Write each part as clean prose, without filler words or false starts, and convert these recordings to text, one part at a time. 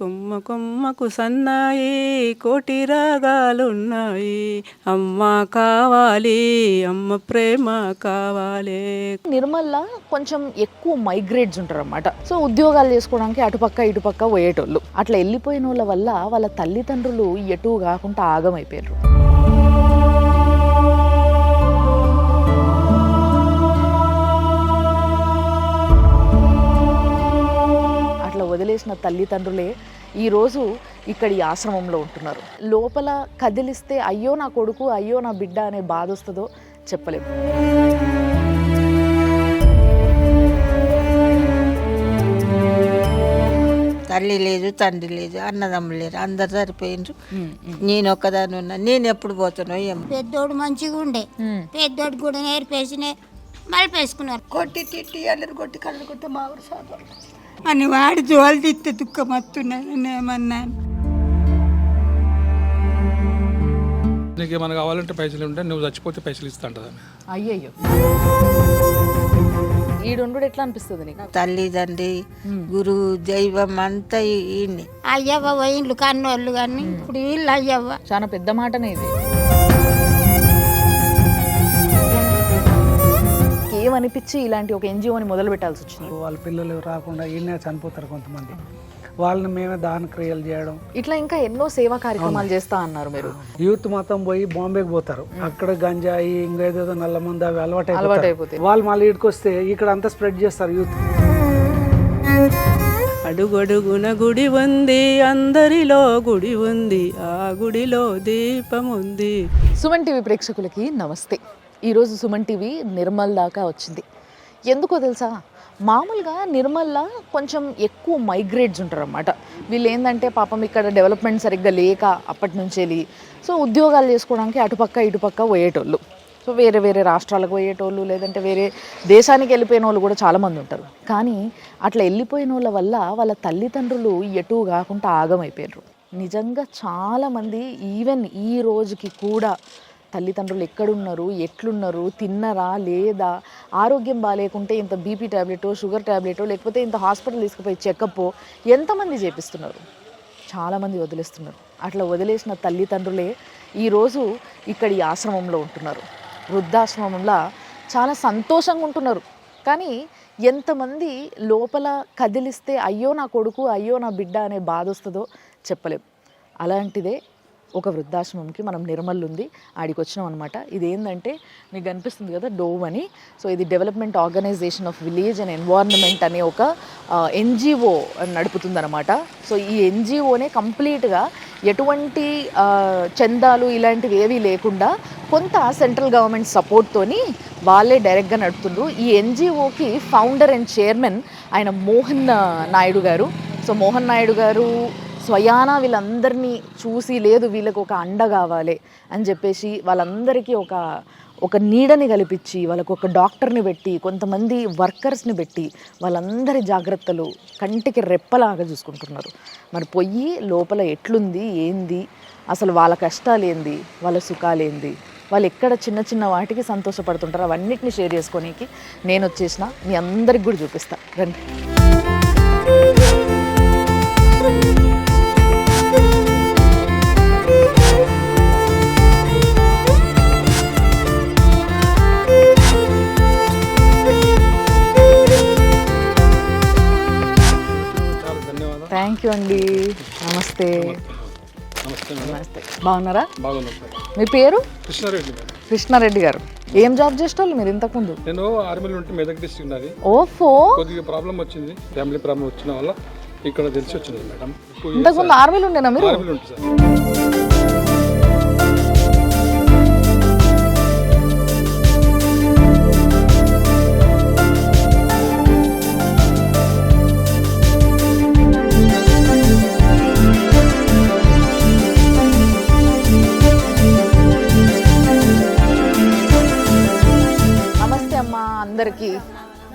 కొమ్మ కొమ్మకు సన్నాయి కోటి రాగాలున్నాయి. అమ్మ కావాలి, అమ్మ ప్రేమ కావాలి. నిర్మల్లో కొంచెం ఎక్కువ మైగ్రేట్స్ ఉంటారు అన్నమాట. సో ఉద్యోగాలు చేసుకోవడానికి అటుపక్క ఇటుపక్క పోయేటోళ్ళు. అట్లా వెళ్ళిపోయిన వాళ్ళ వల్ల వాళ్ళ తల్లిదండ్రులు ఎటు కాకుండా ఆగమైపోయారు. అట్లా వదిలేసిన తల్లిదండ్రులే ఈరోజు ఇక్కడ ఈ ఆశ్రమంలో ఉంటున్నారు. లోపల కదిలిస్తే అయ్యో నా కొడుకు, అయ్యో నా బిడ్డ అనే బాధ వస్తుందో చెప్పలేము. తల్లి లేదు, తండ్రి లేదు, అన్నదమ్ములు లేరు, అందరు సరిపోయినరు. నేను ఒక్కదాన్ని ఉన్నా. నేను ఎప్పుడు పోతానో ఏమో. పెద్దోడు మంచిగా ఉండే, పెద్దోడు కూడా నేర్పేసి మలిపేసుకున్నారు. కొట్టి తిట్టి అల్లరి కొట్టి కళ్ళు కొట్టి మావిడ సాగు అని వాడి జోలు తిత్తే దుఃఖం వస్తున్నాను. ఏమన్నాను, నీకు ఏమైనా కావాలంటే పైసలు ఉంటే నువ్వు చచ్చిపోతే పైసలు ఇస్తా అంటది. అయ్యయ్యో, ఈడుండు ఎట్లా అనిపిస్తుంది నీకు? తల్లిదండ్రి గురువు దైవం అంతా ఈయన్ని. అయ్యవ్వ పోయిండ్లు కన్నోళ్ళు కానీ ఇప్పుడు వీళ్ళు అయ్యవ్వ. చాలా పెద్ద మాటనే ఇది. ఏమనిపించి ఇలాంటి ఒక ఎన్జిఓని మొదలు పెట్టాల్సి వచ్చింది? వాళ్ళ పిల్లలు రాకుండా ఈయనే చనిపోతారు కొంతమంది, వాళ్ళని మేమే దాన క్రియలు చేయడం. ఇట్లా ఇంకా ఎన్నో సేవా కార్యక్రమాలు చేస్తా అన్నారు మీరు. యూత్ మొత్తం పోయి బాంబేకి పోతారు. అక్కడ గంజాయి ఇంకా ఏదేదో నల్ల మందు అవి అలవాటు అయిపోతాయి. వాళ్ళు మళ్ళీ ఇక్కడికి వస్తే ఇక్కడ అంతా స్ప్రెడ్ చేస్తారు యూత్. అడుగడుగున గుడి ఉంది, అందరిలో గుడి ఉంది, ఆ గుడిలో దీపం ఉంది. సుమన్ టీవీ ప్రేక్షకులకి నమస్తే. ఈరోజు సుమన్ టీవీ నిర్మల్ దాకా వచ్చింది. ఎందుకో తెలుసా, మామూలుగా నిర్మల్లో కొంచెం ఎక్కువ మైగ్రేట్స్ ఉంటారు అన్నమాట. వీళ్ళు ఏంటంటే పాపం ఇక్కడ డెవలప్మెంట్ సరిగ్గా లేక అప్పటి నుంచి వెళ్ళి సో ఉద్యోగాలు చేసుకోవడానికి అటుపక్క ఇటుపక్క పోయేటోళ్ళు. సో వేరే వేరే రాష్ట్రాలకు పోయేటోళ్ళు, లేదంటే వేరే దేశానికి వెళ్ళిపోయిన వాళ్ళు కూడా చాలామంది ఉంటారు. కానీ అట్లా వెళ్ళిపోయిన వాళ్ళ వల్ల వాళ్ళ తల్లిదండ్రులు ఎటు కాకుండా ఆగమైపోయారు. నిజంగా చాలామంది ఈవెన్ ఈ రోజుకి కూడా తల్లిదండ్రులు ఎక్కడున్నారు, ఎట్లున్నారు, తిన్నరా లేదా, ఆరోగ్యం బాగాలేకుంటే ఇంత బీపీ ట్యాబ్లెటో షుగర్ ట్యాబ్లెటో లేకపోతే ఇంత హాస్పిటల్ తీసుకుపోయి చెకప్ ఎంతమంది చేపిస్తున్నారు, చాలామంది వదిలేస్తున్నారు. అట్లా వదిలేసిన తల్లిదండ్రులే ఈరోజు ఇక్కడ ఈ ఆశ్రమంలో ఉంటున్నారు. వృద్ధాశ్రమంలో చాలా సంతోషంగా ఉంటున్నారు. కానీ ఎంతమంది లోపల కదిలిస్తే అయ్యో నా కొడుకు, అయ్యో నా బిడ్డ అనే బాధ వస్తుందో చెప్పలేం. అలాంటిదే ఒక వృద్ధాశ్రమంకి మనం నిర్మల్ ఉంది, ఆడికి వచ్చినాం అనమాట. ఇదేంటంటే మీకు కనిపిస్తుంది కదా డోవ్ అని. సో ఇది development organisation of village and environment అనే ఒక ఎన్జిఓ నడుపుతుందన్నమాట. సో ఈ ఎన్జిఓనే కంప్లీట్గా ఎటువంటి చందాలు ఇలాంటివి ఏవీ లేకుండా కొంత సెంట్రల్ గవర్నమెంట్ సపోర్ట్తోని వాళ్ళే డైరెక్ట్గా నడుపుతుండ్రు. ఈ ఎన్జిఓకి ఫౌండర్ అండ్ చైర్మన్ ఆయన మోహన్ నాయుడు గారు. సో మోహన్ నాయుడు గారు స్వయానా వీళ్ళందరినీ చూసి లేదు వీళ్ళకి ఒక అండ కావాలి అని చెప్పేసి వాళ్ళందరికీ ఒక నీడని కల్పించి వాళ్ళకు ఒక డాక్టర్ని పెట్టి కొంతమంది వర్కర్స్ని పెట్టి వాళ్ళందరి జాగ్రత్తలు కంటికి రెప్పలాగా చూసుకుంటున్నారు. మరి పొయ్యి లోపల ఎట్లుంది, ఏంది, అసలు వాళ్ళ కష్టాలు ఏంది, వాళ్ళ సుఖాలు ఏంది, వాళ్ళు ఎక్కడ చిన్న చిన్న వాటికి సంతోషపడుతుంటారు, అవన్నిటిని షేర్ చేసుకోనికి నేను వచ్చేసిన మీ అందరికి కూడా చూపిస్తా రండి. థ్యాంక్ యూ అండి. నమస్తే. నమస్తే. బాగున్నారా? మీ పేరు? కృష్ణారెడ్డి గారు. ఏం జాబ్ చేసేవాళ్ళు మీరు ఇంతకుముందు? నేను ఆర్మీలో ఉంటే మెదక్ డిస్ట్రిక్ట్ అది. ఓఫో, కొద్దిగా ప్రాబ్లం వచ్చింది, ఫ్యామిలీ ప్రాబ్లం వచ్చిన వల్ల ఇక్కడ తెలిసి వచ్చింది మేడం. ఇంతకుముందు ఆర్మీలో ఉండేనా మీరు? ఆర్మీలో ఉంటుంది సార్. అందరికి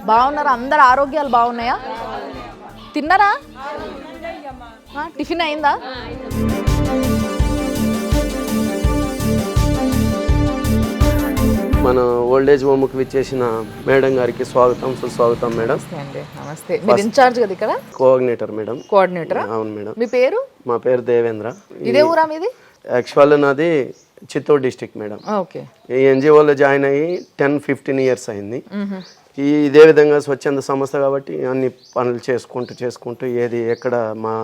బాగున్నారా? అందరు ఆరోగ్యాలు బాగున్నాయా? తిన్నారా? టిఫిన్ అయిందా? మన ఓల్డేజ్ హోమ్కి విచ్చేసిన మేడం గారికి స్వాగతం, సుస్వాగతం మేడం. అండి నమస్తే. మీరు ఇన్ఛార్జ్ కదా ఇక్కడ? Coordinator madam. కోఆర్డినేటర్? అవును మేడం. మీ పేరు? మా పేరు దేవేంద్ర. ఇదే ఊరా మీది? యాక్చువల్ నాది చిత్తూరు డిస్టిక్ మేడం. ఓకే. ఈ ఎన్జిఓలో జాయిన్ అయ్యి 10-15 ఇయర్స్ అయింది. ఇదే విధంగా స్వచ్ఛంద సంస్థ కాబట్టి అన్ని పనులు చేసుకుంటూ ఏది ఎక్కడ మా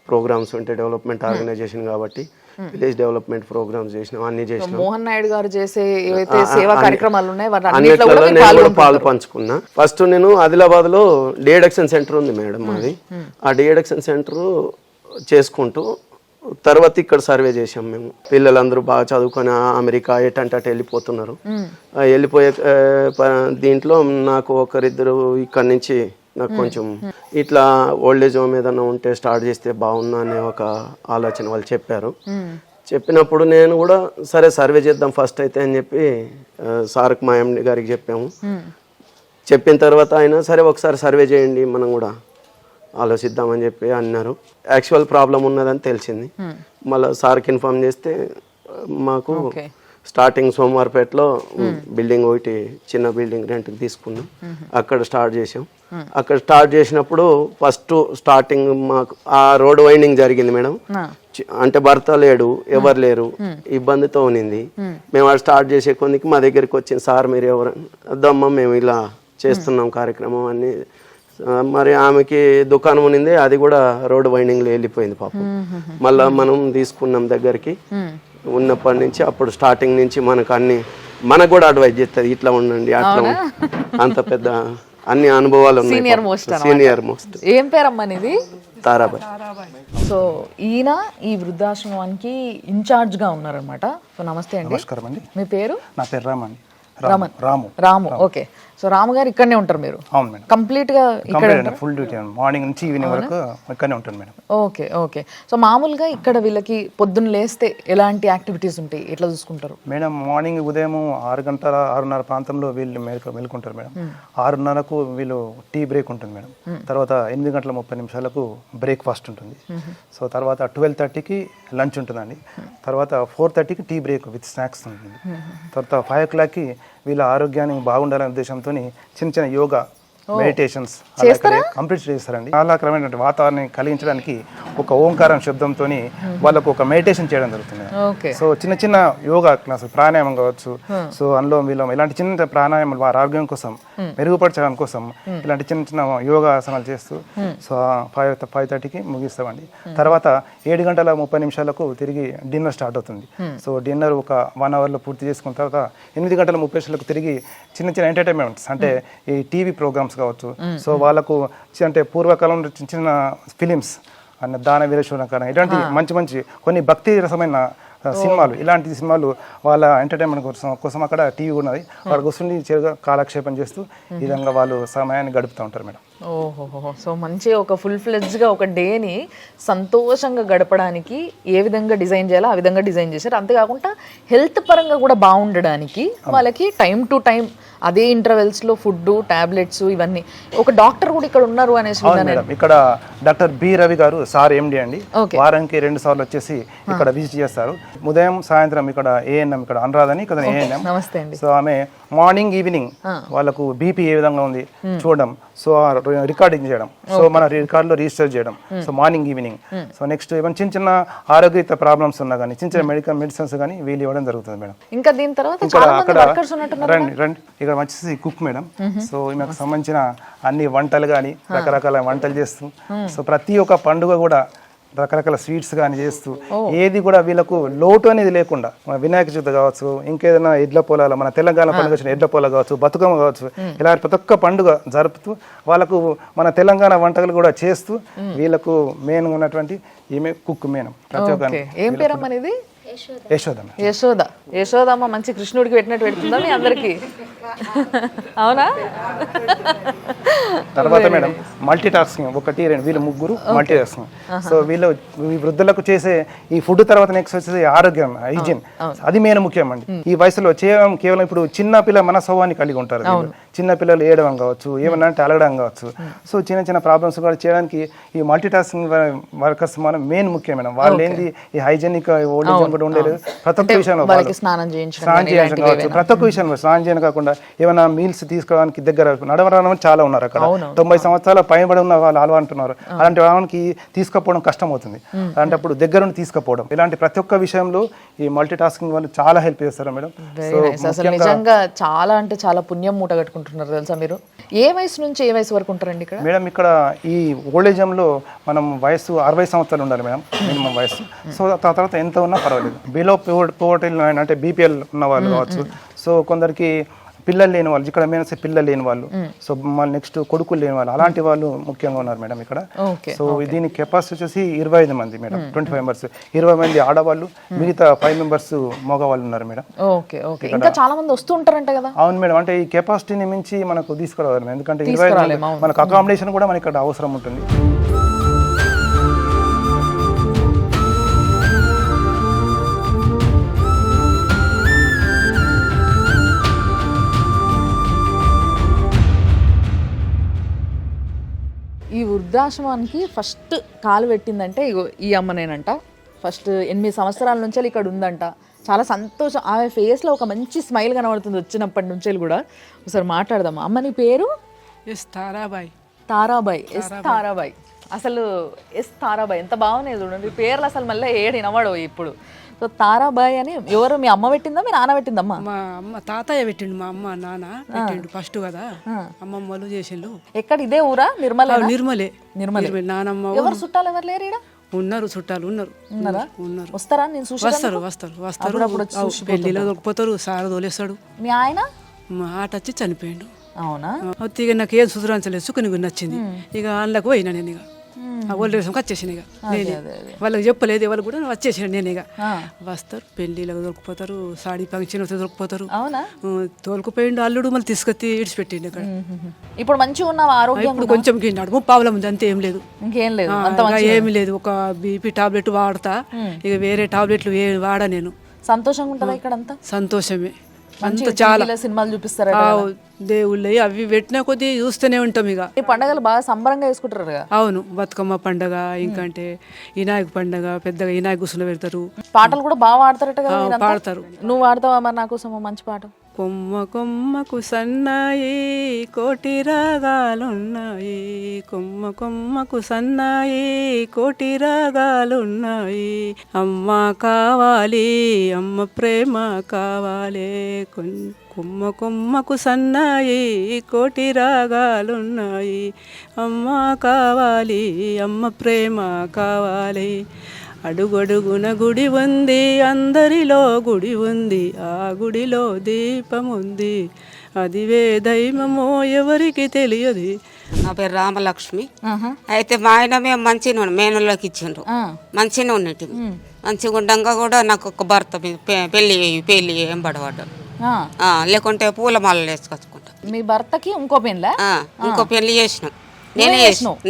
ప్రోగ్రామ్స్ ఉంటే డెవలప్మెంట్ ఆర్గనైజేషన్ కాబట్టి విలేజ్ డెవలప్మెంట్ ప్రోగ్రామ్స్ చేసినాం, అన్ని చేసినాం. మోహన్ నాయుడు గారు చేసే ఏవైతే సేవా కార్యక్రమాలు ఉన్నాయో అన్నిట్లో నేను కూడా పాలు పంచుకున్నా. ఫస్ట్ నేను ఆదిలాబాద్ లో డిఎడక్షన్ సెంటర్ ఉంది మేడం మాది. ఆ డిఎడక్షన్ సెంటర్ చేసుకుంటూ తర్వాత ఇక్కడ సర్వే చేసాం మేము. పిల్లలందరూ బాగా చదువుకొని అమెరికా ఎటంటే అటు వెళ్ళిపోతున్నారు. వెళ్ళిపోయే దీంట్లో నాకు ఒకరిద్దరు ఇక్కడ నుంచి నాకు కొంచెం ఇట్లా ఓల్డేజ్ హోమ్ ఏదైనా ఉంటే స్టార్ట్ చేస్తే బాగున్నా అనే ఒక ఆలోచన వాళ్ళు చెప్పారు. చెప్పినప్పుడు నేను కూడా సరే సర్వే చేద్దాం ఫస్ట్ అయితే అని చెప్పి సార్కి మా ఎండి గారికి చెప్పాము. చెప్పిన తర్వాత ఆయన సరే ఒకసారి సర్వే చేయండి మనం కూడా ఆలోచిద్దామని చెప్పి అన్నారు. యాక్చువల్ ప్రాబ్లం ఉన్నదని తెలిసింది. మళ్ళీ సార్కి ఇన్ఫార్మ్ చేస్తే మాకు స్టార్టింగ్ సోమవారపేటలో బిల్డింగ్ ఒకటి చిన్న బిల్డింగ్ రెంట్కి తీసుకున్నాం. అక్కడ స్టార్ట్ చేసాం. అక్కడ స్టార్ట్ చేసినప్పుడు ఫస్ట్ స్టార్టింగ్ మాకు ఆ రోడ్ వైండింగ్ జరిగింది మేడం. అంటే భర్త లేడు, ఎవరు లేరు, ఇబ్బందితో ఉన్నింది. మేము అది స్టార్ట్ చేసే కొద్దికి మా దగ్గరికి వచ్చింది సార్ మీరు ఎవరు అద్దమ్మా మేము ఇలా చేస్తున్నాం కార్యక్రమం అని. మరి ఆమెకి దుకాణం ఉన్నింది, అది కూడా రోడ్ వైండింగ్లో వెళ్ళిపోయింది పాపం. మళ్ళా మనం తీసుకున్నాం దగ్గరికి. ఉన్నప్పటి నుంచి అప్పుడు స్టార్టింగ్ నుంచి మనకు కూడా అడ్వైజ్ చేస్తుంది ఇట్లా ఉండండి అట్లా అంత పెద్ద అన్ని అనుభవాలు ఉన్నాయి. Senior most. ఏం పేరమ్మా నీది? తారాబాయ్. సో ఈయన ఈ వృద్ధాశ్రమానికి ఇన్ఛార్జ్ గా ఉన్నారనమాట. సో నమస్తే అండి. నమస్కారం అండి. మీ పేరు? నా పేరు రామన్. రాము. ఓకే. సో రాము గారు ఇక్కడనే ఉంటారు మీరు? అవును మేడం. కంప్లీట్ గా ఇక్కడ ఫుల్ డ్యూటీ మార్నింగ్ నుంచి ఈవినింగ్ వరకు ఇక్కడనే ఉంటాను మేడం. ఓకే. సో మామూలుగా ఇక్కడ వీళ్ళకి పొద్దున్న లేస్తే ఎలాంటి యాక్టివిటీస్ ఉంటాయి, ఎట్లా చూసుకుంటారు మేడం? మార్నింగ్ ఉదయం 6:30 ప్రాంతంలో వీళ్ళు మెలుకుంటారు మేడం. 6:30కు వీళ్ళు టీ బ్రేక్ ఉంటుంది మేడం. తర్వాత 8:30 బ్రేక్ఫాస్ట్ ఉంటుంది. సో తర్వాత 12:30కి లంచ్ ఉంటుందండి. తర్వాత 4:30కి టీ బ్రేక్ విత్ స్నాక్స్ ఉంటుంది. తర్వాత 5 o'clockకి వీళ్ళ ఆరోగ్యాన్ని బాగుండాలనే ఉద్దేశంతో చిన్న యోగా మెడిటేషన్స్ కంప్లీట్ చేస్తారండి. ఆహ్లాదకరమైన వాతావరణాన్ని కలిగించడానికి ఒక ఓంకారం శబ్దంతో వాళ్ళకు ఒక మెడిటేషన్ చేయడం జరుగుతుంది. సో చిన్న యోగా క్లాసు, ప్రాణాయామం కావచ్చు. సో అందులో వీళ్ళు ఇలాంటి చిన్న ప్రాణాయామాలు వారి ఆరోగ్యం కోసం మెరుగుపరచడం కోసం ఇలాంటి చిన్న యోగా ఆసనాలు చేస్తూ సో 5:30కి ముగిస్తామండి. తర్వాత 7:30 తిరిగి డిన్నర్ స్టార్ట్ అవుతుంది. సో డిన్నర్ ఒక 1 hourలో పూర్తి చేసుకున్న తర్వాత 8:30 తిరిగి చిన్న ఎంటర్టైన్మెంట్స్ అంటే ఈ టీవీ ప్రోగ్రామ్స్ కావచ్చు. సో వాళ్ళకు అంటే పూర్వకాలంలో చిన్న ఫిలిమ్స్ అన్న దాన వీరేశ్వరం ఇలాంటి మంచి కొన్ని భక్తి రసమైన సినిమాలు, ఇలాంటి సినిమాలు వాళ్ళ ఎంటర్టైన్మెంట్ కోసం అక్కడ టీవీ ఉన్నది. వాళ్ళ కూర్చుని చిరుగా కాలక్షేపం చేస్తూ ఈ విధంగా వాళ్ళు సమయాన్ని గడుపుతూ ఉంటారు మేడం. ఓహోహో. సో మంచి ఒక ఫుల్ ఫ్లెడ్జ్గా ఒక డేని సంతోషంగా గడపడానికి ఏ విధంగా డిజైన్ చేయాలో ఆ విధంగా డిజైన్ చేశారు. అంతేకాకుండా హెల్త్ పరంగా కూడా బాగుండడానికి వాళ్ళకి టైం టు టైం అదే ఇంటర్వెల్స్లో ఫుడ్, టాబ్లెట్స్ ఇవన్నీ. ఒక డాక్టర్ కూడా ఇక్కడ ఉన్నారు అనేసి ఇక్కడ డాక్టర్ బి రవి గారు సార్ ఎండి అండి. వారానికి 2 సార్లు వచ్చేసి ఇక్కడ విజిట్ చేస్తారు. ఉదయం సాయంత్రం ఇక్కడ ఏఎన్ఎం, ఇక్కడ అనురాధ అని ఇక్కడ ఏఎన్ఎం. సో ఆమె మార్నింగ్ ఈవినింగ్ వాళ్ళకు బీపీ ఏ విధంగా ఉంది చూడడం, సో రికార్డింగ్ చేయడం, సో మన రికార్డులో రిజిస్టర్ చేయడం. So morning evening. So next ఏమైనా చిన్న ఆరోగ్య ప్రాబ్లమ్స్ ఉన్నా కానీ చిన్న మెడిసిన్స్ కానీ వీళ్ళు ఇవ్వడం జరుగుతుంది మేడం. ఇంకా దీని తర్వాత రండి ఇక్కడ వచ్చేసి కుక్ మేడం. సో ఈమెకు సంబంధించిన అన్ని వంటలు కానీ రకరకాల వంటలు చేస్తూ, సో ప్రతి ఒక్క పండుగ కూడా రకరకాల స్వీట్స్ కానీ చేస్తూ ఏది కూడా వీళ్ళకు లోటు అనేది లేకుండా, వినాయక చవితి కావచ్చు, ఇంకేదైనా ఎడ్ల పొలాలు, మన తెలంగాణ పండుగ వచ్చిన ఎడ్ల పొలాలు కావచ్చు, బతుకమ్మ కావచ్చు, ఇలా ప్రతి ఒక్క పండుగ జరుపుతూ వాళ్ళకు మన తెలంగాణ వంటలు కూడా చేస్తూ వీళ్ళకు మెయిన్ ఉన్నటువంటి ఈమె కుక్ మేడం. ప్రతి ఒక్క ఏం పేరమ్మా అనేది? యశోదమ్మ. మంచి కృష్ణుడికి పెట్టినట్టు పెడుతుందా మీ అందరికి? అవునా? తర్వాత మేడం మల్టీ టాస్కింగ్, 1 2 వీళ్ళు ముగ్గురు మల్టీ టాస్కింగ్. సో వీళ్ళు వృద్ధులకు చేసే ఈ ఫుడ్ తర్వాత నెక్స్ట్ వచ్చేసి ఆరోగ్యం, హైజీన్, అది మెయిన్ ముఖ్యం అండి. ఈ వయసులో కేవలం ఇప్పుడు చిన్న పిల్ల మనస్వభావాన్ని కలిగి ఉంటారు. చిన్నపిల్లలు ఏడవం కావచ్చు, ఏమన్నా అంటే అలగడం కావచ్చు. సో చిన్న చిన్న ప్రాబ్లమ్స్ కూడా చేయడానికి ఈ మల్టీ టాస్కింగ్ వర్కర్స్ మనం మెయిన్ ముఖ్యమైన వాళ్ళు ఏంది ఈ హైజెనిక్ ఓల్డ్ ఏజ్ కూడా ఉండేది. ప్రతి ఒక్క విషయంలో స్నానం చేయించడం కావచ్చు, ప్రతి ఒక్క విషయంలో స్నానం చేయడం కాకుండా ఏమైనా మీల్స్ తీసుకోవడానికి దగ్గర నడవడం చాలా ఉన్నారు అక్కడ. 90 సంవత్సరాల పైబడి ఉన్న వాళ్ళు అలవాటున్నారు. అలాంటి వాళ్ళకి తీసుకుపోవడం కష్టం అవుతుంది. అలాంటప్పుడు దగ్గర నుండి తీసుకుపోవడం, ఇలాంటి ప్రతి ఒక్క విషయంలో ఈ మల్టీ టాస్కింగ్ వాళ్ళు చాలా హెల్ప్ చేస్తారు మేడం. అసలు నిజంగా చాలా అంటే చాలా పుణ్యం మూట కట్టుకుంటున్నారు తెలుసా మీరు. ఏ వయసు నుంచి ఏ వయసు వరకు ఉంటారండి ఇక్కడ? మేడం ఇక్కడ ఈ ఓల్డ్ ఏజ్ లో మనం వయసు 60 సంవత్సరాలు ఉండాలి మేడం మినిమం వయసు. సో తర్వాత ఎంత ఉన్నా పర్వాలేదు. బిలో పోవర్టీ అంటే బీపీఎల్ ఉన్న వాళ్ళు కావచ్చు. సో కొందరికి పిల్లలు లేని వాళ్ళు, ఇక్కడ మెయిన్ పిల్లలు లేని వాళ్ళు, సో మళ్ళీ నెక్స్ట్ కొడుకులు లేని వాళ్ళు, అలాంటి వాళ్ళు ముఖ్యంగా ఉన్నారు మేడం ఇక్కడ. సో దీని కెపాసిటీ వచ్చేసి 25 మంది మేడం, 25 మెంబర్స్, 20 మంది ఆడవాళ్ళు, మిగతా 5 మెంబర్స్ మగవాళ్ళు ఉన్నారు మేడం. Okay okay. ఇంకా చాలా మంది వస్తూ ఉంటారంట కదా? అవును మేడం, అంటే ఈ కెపాసిటీని మించి మనకు తీసుకురావాలి. ఎందుకంటే 25 మనకు అకామిడేషన్ కూడా మనకి ఇక్కడ అవసరం ఉంటుంది. ఈ వృద్ధాశ్రమానికి ఫస్ట్ కాలు పెట్టిందంటే ఇగో ఈ అమ్మనేనంట. ఫస్ట్ 8 సంవత్సరాల నుంచి ఇక్కడ ఉందంట. చాలా సంతోషం, ఆమె ఫేస్లో ఒక మంచి స్మైల్ కనబడుతుంది వచ్చినప్పటి నుంచి కూడా. ఒకసారి మాట్లాడదాం. అమ్మ నీ పేరు? ఎస్ తారాబాయ్. తారాబాయ్, ఎస్ తారాబాయ్. అసలు ఎస్ తారాబాయ్ ఎంత బాగున్నాయి చూడండి పేర్లు. అసలు మళ్ళీ ఏడు వినవాడు ఇప్పుడు. సో తారాబాయ్ అని ఎవరు, మీ అమ్మ పెట్టిందా మీ నాన్న పెట్టిందమ్మా? మా అమ్మ తాతయ్య పెట్టిండు, మా అమ్మ నాన్న పెట్టిండు ఫస్ట్ కదా. అమ్మమ్మ వాళ్ళు చేసిండు. ఎక్కడ ఇదే ఊరా? నిర్మల? నిర్మలే. నిర్మలే. నానమ్మ ఎవరు చుట్టాలు ఎవరు లేరు ఈడ? ఉన్నారు, చుట్టాలు ఉన్నారు. ఉన్నారు. వస్తారా? నేను చూసి వస్తారు వస్తారు వస్తారు. పెళ్లిలో దొరికిపోతారు, సార్ తోలేస్తాడు. మీ ఆయన మా ఆట వచ్చి చనిపోయిండు. అవునా? ఇక నాకు ఏం సుధరాంచలేదు, సుఖని నచ్చింది. ఇక అందులోకి పోయినా నేను. ఇక ఓల్డ్ ఏజ్ వచ్చేసిన. ఇక నేనే వాళ్ళకి చెప్పలేదు, వాళ్ళు కూడా వచ్చేసిన నేను. ఇక వస్తారు, పెళ్లిలకు దొరికిపోతారు, సాడీ ఫంక్షన్ వస్తే దొరికిపోతారు. తోలుకుపోయిండు అల్లుడు, మళ్ళీ తీసుకొచ్చి ఇడిచిపెట్టిండు ఇక్కడ. ఇప్పుడు మంచిగా ఉన్నావా? ఆరోగ్యం ఇప్పుడు కొంచెం గిన్నాడు, 30 ఉంది, అంతే. ఏం లేదు, ఇంకేం లేదు, ఏమి లేదు. ఒక బీపీ టాబ్లెట్ వాడతా, ఇక వేరే టాబ్లెట్లు వాడా నేను. సంతోషంగా ఉంటుందా ఇక్కడ? అంతా సంతోషమే. అంత చాలా సినిమాలు చూపిస్తారా? దేవుళ్ళు అవి పెట్టిన కొద్దీ చూస్తూనే ఉంటాం. ఇక ఈ పండుగలు బాగా సంబరంగా వేసుకుంటారు కదా? అవును, బతుకమ్మ పండగ, ఇంకంటే వినాయక పండగ, పెద్దగా వినాయక కూర్చుని పెడతారు. పాటలు కూడా బాగా పాడతారట కదా? పాడతారు. నువ్వు పాడతావా మరి నా కోసం మంచి పాట? కొమ్మ కొమ్మకు సన్నాయి కోటి రాగాలున్నాయి, కొమ్మ కొమ్మకు సన్నాయి కోటి రాగాలున్నాయి, అమ్మ కావాలి అమ్మ ప్రేమ కావాలి, కొమ్మ కొమ్మకు సన్నాయి కోటి రాగాలున్నాయి, అమ్మ కావాలి అమ్మ ప్రేమ కావాలి, అడుగడుగున గుడి ఉంది అందరిలో గుడి ఉంది, ఆ గుడిలో దీపముంది, అదివే దైవమో ఎవరికి తెలియదు. నా పేరు రామలక్ష్మి. అయితే మా ఆయన మేము మంచిగా మేనల్లోకి ఇచ్చిండ్రు, మంచిగా ఉన్నట్టు. మంచిగా ఉండగా కూడా నాకు ఒక భర్త పెళ్ళి ఏం పడవాడు, లేకుంటే పూలమాలలు వేసుకొచ్చుకుంటా. మీ భర్తకి ఇంకో పెళ్ళి చేసినాం,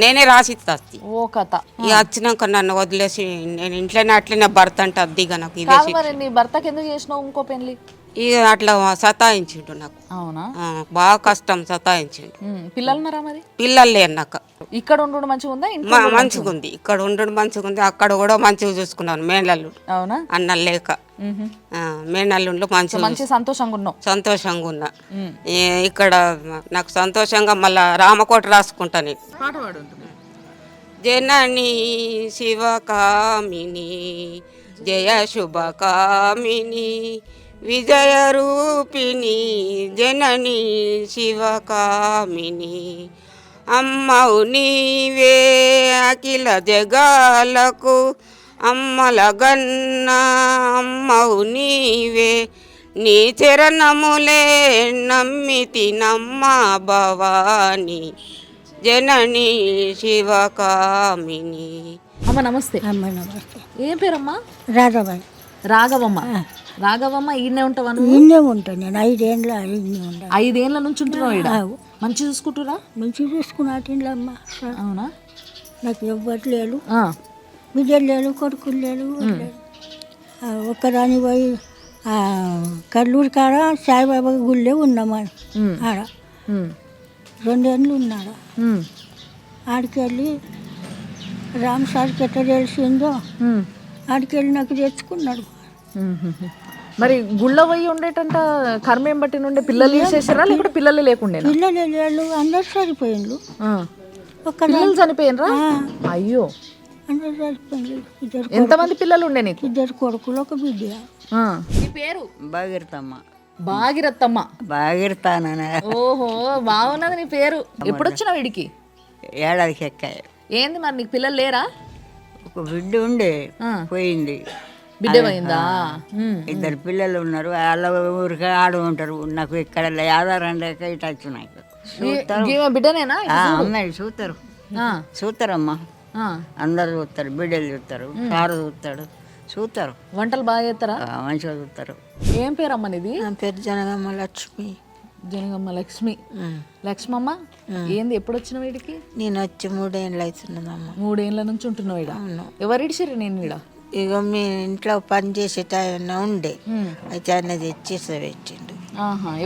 నేనే రాసి ఓ కథ. ఇక వచ్చినాక నన్ను వదిలేసి నేను ఇంట్లోనే అట్లనే భర్త అంటే అద్దిగా నాకు నీ భర్తకి ఎందుకు చేసినావు ఇంకో పెళ్లి? ఇక అట్లా సతాయించిండు నాకు. అవునా? బాగా కష్టం, సతాయించిండు. పిల్లలు ఉన్నారా మరి? పిల్లలు లేరు నాకు. ఇక్కడ ఉండడం మంచిగా ఉందా? మంచిగా ఉంది, ఇక్కడ ఉండడం మంచిగా ఉంది. అక్కడ కూడా మంచిగా చూసుకున్నాను మేనల్లు. అవునా? అన్న లేక మేనల్లుండ్లు మంచి సంతోషంగా ఉన్నా. ఇక్కడ నాకు సంతోషంగా మళ్ళా రామకోట రాసుకుంటా నేను. జనని శివకామిని జయ శుభకామిని విజయ రూపిణి జనని శివకామిని, అమ్మవు నీవే అఖిల జగాలకు అమ్మల గన్న, అమ్మవు నీవే నీ చరణములే నమ్మితి నమ్మ భవాని జనని శివకామిని. అమ్మ నమస్తే. ఏం పేరమ్మా? రాఘవమ్మ. రాఘవమ్మ. రాఘవమ్మ ఈయనే ఉంటావా? ఈయనే ఉంటాను నేను. 5 ఏళ్ళ నుంచి ఉంటున్నావు ఈడ? మంచి చూసుకుంటురా? మంచిగా చూసుకున్నాటిండ్లమ్మ. అవునా? నాకు ఎవ్వరు లేరు, బిడ్డలు లేరు, కొడుకులు లేరు. ఒక్కదాని పోయి కర్లూరు కాడ సాయిబాబా గుళ్ళే ఉన్నామా ఆడ. రెండేళ్ళు ఉన్నాడు. ఆడికెళ్ళి రామ్ సార్కి ఎట్లా తెలిసిందో ఆడికెళ్ళి నాకు తెచ్చుకున్నాడు. మరి గుళ్ళ పోయి ఉండేటంట కర్మేం బట్టి నుండి పిల్లలు చేసేసారా లేకపోతే పిల్లలు లేకుండే? పిల్లలు లేళ్ళు, అందరు సరిపోయిండ్రు. పిల్లలు చనిపోయినరా? అయ్యో, అందరు సరిపోయిండ్రు. ఎంతమంది పిల్లలు ఉండే నీకు? 2 కొడుకులు, 1 బిడ్డ. నీ పేరు? భాగీరథమ్మ. భాగీరథమ్మ. భాగీరథాన. ఓహో, బాగున్నది నీ పేరు. ఎప్పుడు వచ్చినావు వీడికి? ఏడాదికి ఎక్కాయి. ఏంది మరి నీకు పిల్లలు లేరా? ఒక బిడ్డ ఉండే పోయింది. బిడ్డ పోయిందా? 2 పిల్లలు ఉన్నారు. వాళ్ళ ఊరికి ఆడు ఉంటారు. నాకు ఇక్కడ ఆధారం లేక ఇటు వచ్చి నాకు బిడ్డనేనా? అమ్మాయి చూస్తారు, చూస్తారమ్మా. అందరు చూస్తారు, బిడ్డలు చూస్తారు, సారు చూస్తాడు, చూస్తారు. వంటలు బాగా చేస్తారా? మంచిగా చూస్తారు. ఏం పేరు అమ్మ నీది? నా పేరు జనగమ్మ లక్ష్మి. జనగమ్మ లక్ష్మి. లక్ష్మమ్మ, ఏంది ఎప్పుడు వచ్చినావు వీడికి? నేను వచ్చి 3 ఏళ్ళు అవుతున్నదమ్మా. 3 ఏళ్ళ నుంచి ఉంటున్నావు ఈడ? ఎవరు ఇడిచిర్రు నేను ఈడ? ఇక మీ ఇంట్లో పని చేసేట ఆయన ఉండే, అయితే ఆయన తెచ్చేసా పెట్టిండు.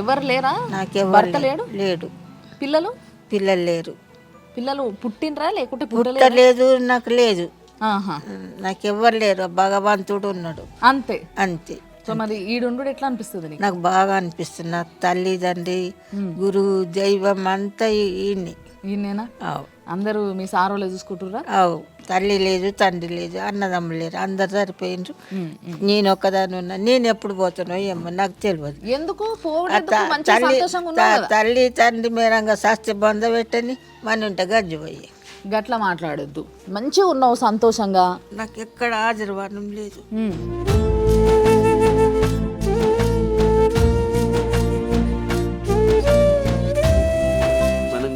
ఎవరు లేరా? నాకెవరు లేడు. లేడు. పిల్లలు? పిల్లలు లేరు. పిల్లలు పుట్టినరా లేకుంటే పుట్టలేదు? నాకు లేదు. నాకెవ్వరు లేరు. భగవంతుడు ఉన్నాడు అంతే. అంతే. సో మరి ఈడుండు ఎట్లా అనిపిస్తుంది? నాకు బాగా అనిపిస్తుంది. నా తల్లిదండ్రి, గురువు, దైవం అంతా ఈయనేనా? అందరూ మీ సారోలే చూసుకుంటుర్రా? అవు. తల్లి లేదు, తండ్రి లేదు, అన్నదమ్ములు లేరు, అందరు సరిపోయినరు. నేను ఒక్కదాన్ని ఉన్నా. నేను ఎప్పుడు పోతానో ఏమో నాకు తెలియదు. ఎందుకు తల్లి తండ్రి మేరంగా శాస్త్రి బంధ పెట్టని మన ఉంటే గజ్జి పోయి గట్లా మాట్లాడొద్దు. మంచిగా ఉన్నావు సంతోషంగా. నాకు ఎక్కడ ఆశీర్వాదం లేదు.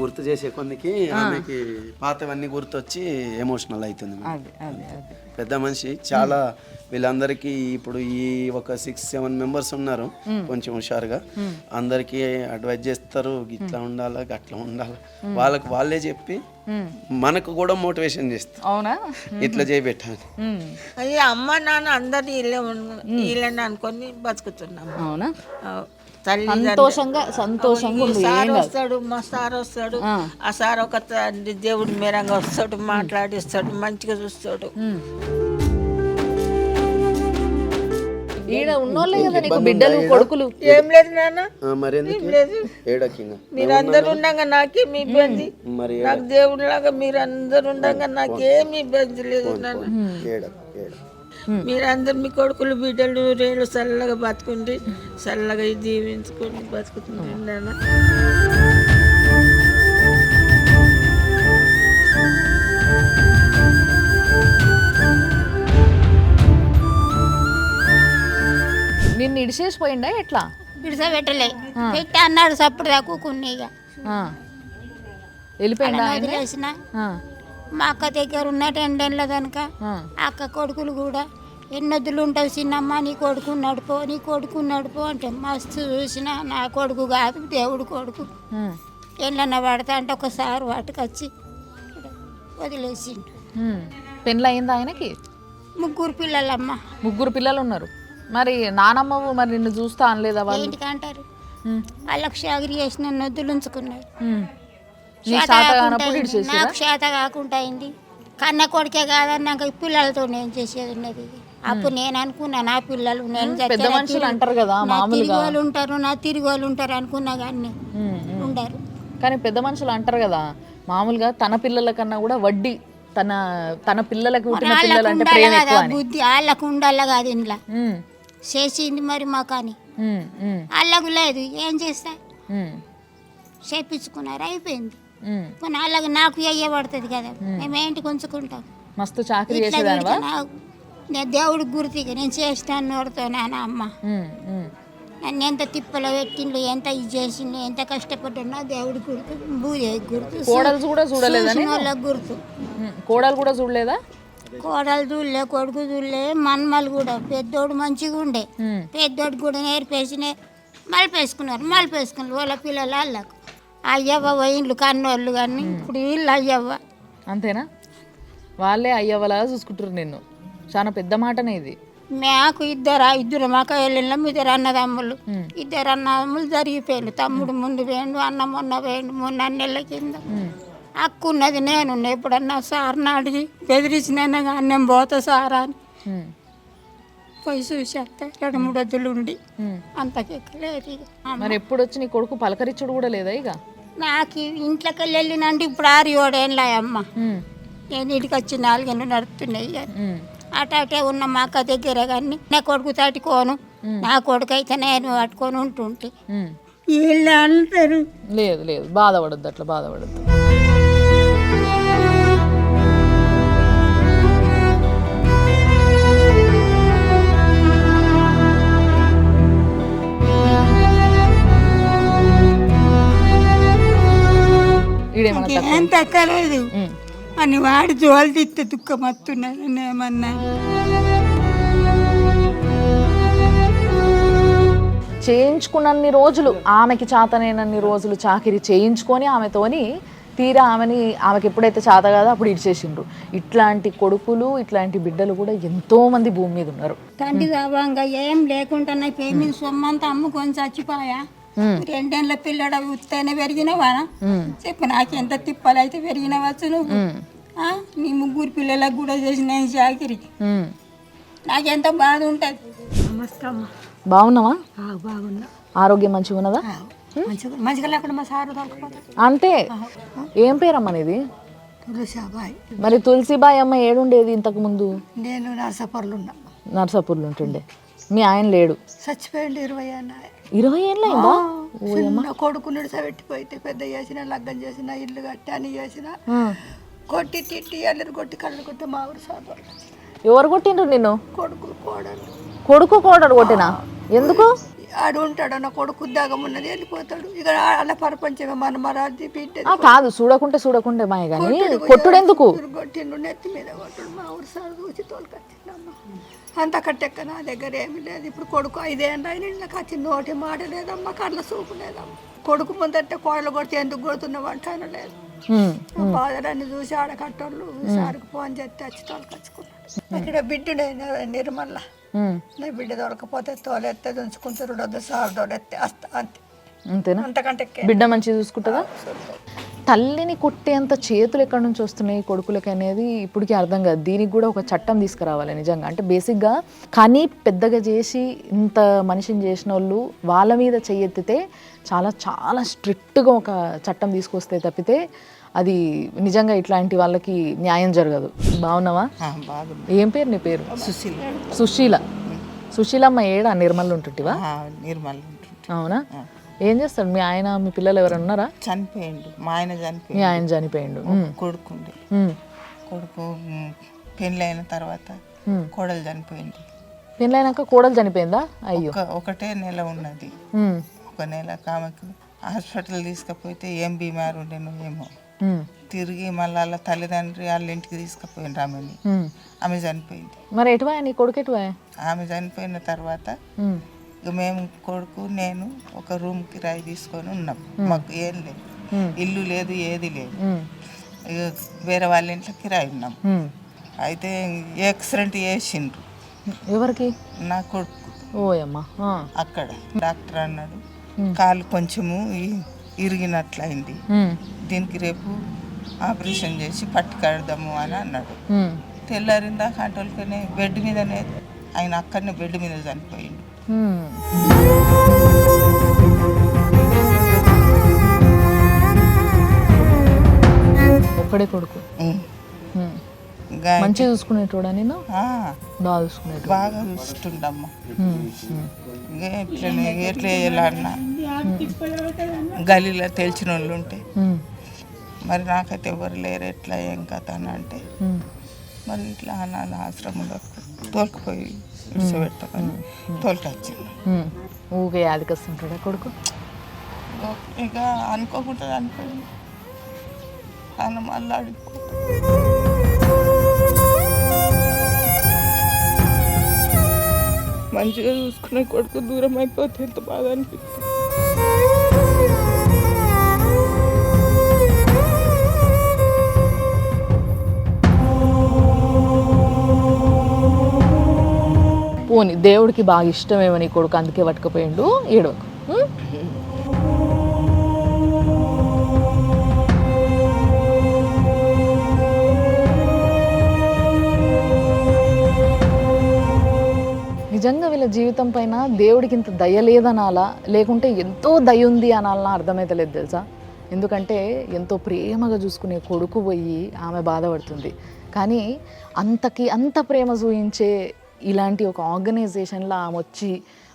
గుర్తు చేసే కొందికి ఆమెకి పాతవన్నీ గుర్తొచ్చి ఎమోషనల్ అవుతుంది. పెద్ద మనిషి చాలా. వీళ్ళందరికీ ఇప్పుడు ఈ ఒక 6-7 మెంబర్స్ ఉన్నారు కొంచెం హుషారుగా. అందరికీ అడ్వైజ్ చేస్తారు, ఇట్లా ఉండాలా గట్లా ఉండాలా. వాళ్ళకి వాళ్ళే చెప్పి మనకు కూడా మోటివేషన్ చేస్తారు. అవునా? ఇట్లా చేయబెట్టాలి. అది అమ్మ నాన్న అందరు వీళ్ళని అనుకొని బతుకుతున్నాం. అవునా? సంతోషంగా సార్ వస్తాడు, మా సార్ వస్తాడు. ఆ సార్ ఒక దేవుడి మేరంగా వస్తాడు, మాట్లాడిస్తాడు, మంచిగా చూస్తాడు. బిడ్డలు కొడుకులు ఏం లేదు నాన్న. మరి మీరందరూ ఉండగా నాకేమి ఇబ్బంది. నాకు దేవుడి లాగా మీరందరూ ఉండగా నాకేమి ఇబ్బంది లేదు నాన్న. మీరందరు మీ కొడుకులు బిడ్డలు 100 ఏళ్ళు చల్లగా బతుకుండి, చల్లగా దీవించుకొని బతుకుతున్నాను. నిన్ను ఇడిచేసిపోయిందా ఎట్లా? విడిసబెట్టలే, పెట్టి అన్నాడు సప్పుడు దాక్కుని. ఇక వెళ్ళిపోయిందా? వదిలేసిన. మా అక్క దగ్గర ఉన్న 2 ఏళ్ళ కనుక అక్క కొడుకులు కూడా ఎన్నొద్దులు ఉంటావు చిన్నమ్మ, నీ కొడుకు నడుపో, నీ కొడుకు నడుపో అంటే మస్తు చూసిన. నా కొడుకు కాదు, దేవుడు కొడుకు. ఎట్లన్నా పడతా అంటే ఒకసారి వాటికొచ్చి వదిలేసిండు. పెళ్ళి అయిందా ఆయనకి? 3 పిల్లలమ్మ. 3 పిల్లలు ఉన్నారు. మరి నానమ్మవు మరి నిన్ను చూస్తా అనలేదా వాళ్ళు? ఏంటికంటారు, వాళ్ళకి షాగిరి చేసిన నొద్దులు ఉంచుకున్నారు. నాకు చేత కాకుండా అయింది. కన్న కొడుకే కాదన్నాక పిల్లలతో నేను చేసేది ఉన్నది. అప్పుడు నేను అనుకున్నా నా పిల్లలు నేను తిరిగి వాళ్ళు ఉంటారు, నా తిరిగి వాళ్ళు ఉంటారు అనుకున్నా కానీ ఉండరు. కానీ పెద్ద మనుషులు అంటారు కదా, మామూలుగా తన పిల్లల కన్నా కూడా వడ్డీ తన పిల్లలకు బుద్ధి వాళ్ళకు ఉండాలి కాదు. ఇంట్లో చేసింది మరి మా కానీ వాళ్ళకు లేదు. ఏం చేస్తా, చేపించుకున్నారు, అయిపోయింది. కానీ వాళ్ళకి నాకు అయ్యబడుతుంది కదా, మేమేంటి కొంచుకుంటాం. మస్తు చాకరీ చేసేదానివా? నేను దేవుడికి గుర్తిగా నేను చేస్తాను నోడుతో నాన్న అమ్మ. నన్ను ఎంత తిప్పలో పెట్టిండు, ఎంత ఇది చేసిండు, ఎంత కష్టపడ్డా దేవుడి గుర్తు, భూదేవి గుర్తు, కోడలు కూడా చూడలేదని వాళ్ళకి గుర్తు. కోడలు కూడా చూడలేదా? కోడలు చూడలే, కొడుకు చూడలే, మన్మలు కూడా. పెద్దోడు మంచిగా ఉండే, పెద్దోడు కూడా నేర్పేసి మలిపేసుకున్నారు. వాళ్ళ పిల్లలు వాళ్ళకు అయ్యవ్వ పోయిండ్లు కన్నోళ్ళు. కానీ ఇప్పుడు వీళ్ళు అయ్యవ్వ. అంతేనా? వాళ్ళే అయ్యవ్వలాగా చూసుకుంటారు నిన్ను. చాలా పెద్ద మాటనే ఇది. మాకు ఇద్దరు మాకు వెళ్ళినాం, 2 అన్నదమ్ములు. 2 అన్నదమ్ములు జరిగిపోయింది. తమ్ముడు ముందు వేయండు, అన్న మొన్న వేయండు 3 నెలల కింద. అక్క ఉన్నది, నేనున్నా. ఎప్పుడన్నా సార్ని అడిగి బెదిరించినైనా కానీ నేను పోతా సార్ అని పోయి చూసేస్తే 2-3 వద్దులు ఉండి అంతకెక్కలేదు. మరి ఎప్పుడు వచ్చి నీ కొడుకు పలకరించుడు కూడా లేదా ఇక? నాకు ఇంట్లోకి వెళ్ళినంటే ఇప్పుడు 6-7 ఏళ్ళ అమ్మ. నేను ఇంటికి వచ్చి 4 ఏళ్ళు నడుపుతున్నాయి. అటే ఉన్న మా అక్క దగ్గర కానీ నా కొడుకు తట్టుకోను, నా కొడుకు అయితే నేను పట్టుకొని ఉంటుంటే వీళ్ళు అంటారు. లేదు లేదు, బాధపడద్దు, అట్లా బాధపడద్దు. ఏం తక్కలేదు అని వాడి జోలు తిత్తే దుఃఖం వస్తున్నది. ఏమన్నా చేయించుకున్నన్ని రోజులు, ఆమెకి చేతనైనన్ని రోజులు చాకిరి చేయించుకొని ఆమెతోని తీరా ఆమెకి ఎప్పుడైతే చేత కాదో అప్పుడు ఇడిచేసిండ్రు. ఇట్లాంటి కొడుకులు, ఇట్లాంటి బిడ్డలు కూడా ఎంతో మంది భూమి మీద ఉన్నారు. తండ్రి దాబంగా ఏం లేకుండా నా పేరు మీద సొమ్మంతా అమ్ముకొని చచ్చిపోయా. 2 ఏళ్ళ పిల్లడు ఉత్తైనా పెరిగినవా చెప్పు. నాకు ఎంత తిప్పలు అయితే పెరిగినవచ్చు నువ్వు. నీ 3 పిల్లలకు కూడా చేసిన చాకిరి. నాకెంత బాధ ఉంటుంది. నమస్తే అమ్మ. బాగున్నావా? బాగున్నా. ఆరోగ్యం మంచిగా ఉన్నదా? మంచిగా లేకుండా మా సారు దొరకపోతే అంతే. ఏం పేరమ్మా నీది? తులసిబాయి. మరి తులసిబాయి అమ్మ ఏడుండేది ఇంతకు ముందు? నేను నర్సాపూర్లో ఉన్నా. నర్సాపూర్లో ఉంటుండే. మీ ఆయన లేడు? చచ్చిపోయింది. 20 ఏళ్ళ. 20 ఏళ్ళ అయిందా? చిన్న కొడుకు నిడిసబెట్టిపోయితే పెద్ద చేసిన, లగ్గం చేసిన, ఇల్లు కట్టి అని చేసిన, కొట్టి తిట్టి అల్లరి కొట్టి కళ్ళు కొట్టి మా ఊరు సాధు. ఎవరు కొట్టిండ్రు నిన్ను? కొడుకులు కోడలు. కొడుకు కోడలు కొట్టినా? ఎందుకు? ఆడు ఉంటాడు, నా కొడుకు ఉద్యోగం ఉన్నది, వెళ్ళిపోతాడు. ఇక అలా పరపంచమే మన మరాది బిడ్డ కాదు, చూడకుంటే మాయ కానీ కొట్టుడు ఎందుకు? కొట్టిండు, నెత్తి మీద కొట్టుడు. మా ఊరు సార్ చూసి తోలుకొచ్చిండమ్మా. అంత కట్టెక్క నా దగ్గర ఏమి లేదు. ఇప్పుడు కొడుకు 5 ఏళ్ళు అయినా వచ్చి నోటి మాట లేదమ్మా, కళ్ళ చూపు లేదమ్మా. కొడుకు ముందంటే కోడలు కొడితే ఎందుకు కొడుతున్నావు అంటాను లేదు. బాధలన్నీ చూసి ఆడకట్టోళ్ళు సార్కి ఫోన్ చేస్తే వచ్చి తోలుకొచ్చుకున్నాడు. ఇక్కడ బిడ్డనే నిర్మల్ల. నా బిడ్డ దొరకపోతే తోలెత్తే దుంచుకుంటారు, వద్దు సార్ తోలెత్తే వస్తా అంతే. అంతేనా? అంతకంటే బిడ్డ మంచిగా చూసుకుంటుందా? తల్లిని కొట్టేంత చేతులు ఎక్కడి నుంచి వస్తున్నాయి కొడుకులకి అనేది ఇప్పటికీ అర్థం కాదు. దీనికి కూడా ఒక చట్టం తీసుకురావాలి నిజంగా. అంటే బేసిక్గా కానీ పెద్దగా చేసి ఇంత మనిషిని చేసిన వాళ్ళు వాళ్ళ మీద చెయ్యెత్తితే చాలా చాలా స్ట్రిక్ట్గా ఒక చట్టం తీసుకొస్తే తప్పితే అది నిజంగా ఇట్లాంటి వాళ్ళకి న్యాయం జరగదు. బాగున్నావా? ఏం పేరు నీ పేరు? సుశీల. సుశీలమ్మ ఏడా? నిర్మల్ ఉంటుంటివా? నిర్మల్. అవునా? ఏం చేస్తాడు మీ ఆయన? మీ పిల్లలు ఎవరైనా ఉన్నారా? చనిపోయిండు. మా ఆయన చనిపోయిండు. మీ ఆయన చనిపోయిండు. కొడుకుండే. కొడుకు పెళ్ళి అయిన తర్వాత కోడలు చనిపోయింది. పెళ్ళైనాక కోడలు చనిపోయిందా? అయ్యో. 1 నెల ఉన్నది. 1 నెల ఆమెకు హాస్పిటల్ తీసుకుపోతే ఏం బీమారు ఉండేనో ఏమో. తిరిగి మళ్ళీ వాళ్ళ తల్లిదండ్రి వాళ్ళ ఇంటికి తీసుకుపోయిండ్రు ఆమెని. ఆమె చనిపోయింది. మరి ఎటువా నీ కొడుకు ఎటువా? ఆమె చనిపోయిన తర్వాత ఇక మేము కొడుకు నేను ఒక రూమ్ కిరాయి తీసుకొని ఉన్నాం. మాకు ఏం లేదు, ఇల్లు లేదు, ఏది లేదు. ఇక వేరే వాళ్ళ ఇంట్లో కిరాయి ఉన్నాం. అయితే యాక్సిడెంట్ చేసిండ్రు. ఎవరికి? నా కొడుకు. ఓయమ్మా. అక్కడ డాక్టర్ అన్నాడు కాలు కొంచెము ఇరిగినట్లయింది, దీనికి రేపు ఆపరేషన్ చేసి పట్టి కడదాము అని అన్నాడు. తెల్లారిందా కంట్రోల్కనే బెడ్ మీదనే ఆయన అక్కడనే బెడ్ మీద చనిపోయిండు. ఒక్కడే కొడుకు. మంచిగా చూసుకునేటోడా నేను? బాగా చూసుకునేటోడు. బాగా చూస్తుండమ్మా. ఎట్లా చేయాలన్నా గలీలో తెలిసిన వాళ్ళు ఉంటే, మరి నాకైతే ఎవరు లేరు, ఎట్లా ఏం కథ అని అంటే మరి ఇట్లా అనాథ ఆశ్రమంలో తోలుకుపోయి విడిచిపెట్టామని తోలుకొచ్చింది. ఊగే ఆదికొస్తుంటాడా కొడుకు? ఇక అనుకోకుండా అనిపోయింది. ఆయన మళ్ళీ అడిగిపోతాడు. మంచిగా చూసుకునే కొడుకు దూరం అయిపోతే ఎంత బాధ అనిపిస్తుంది. పోని దేవుడికి బాగా ఇష్టమేమో నీ కొడుకు, అందుకే పట్టుకుపోయిండు, ఏడవకు. నిజంగా వీళ్ళ జీవితం పైన దేవుడికి ఇంత దయ లేదనాలా, లేకుంటే ఎంతో దయ ఉంది అనాలనా అర్థమైతలేదు తెలుసా. ఎందుకంటే ఎంతో ప్రేమగా చూసుకునే కొడుకు పోయి ఆమె బాధపడుతుంది. కానీ అంత ప్రేమ చూయించే ఇలాంటి ఒక ఆర్గనైజేషన్లో ఆమె వచ్చి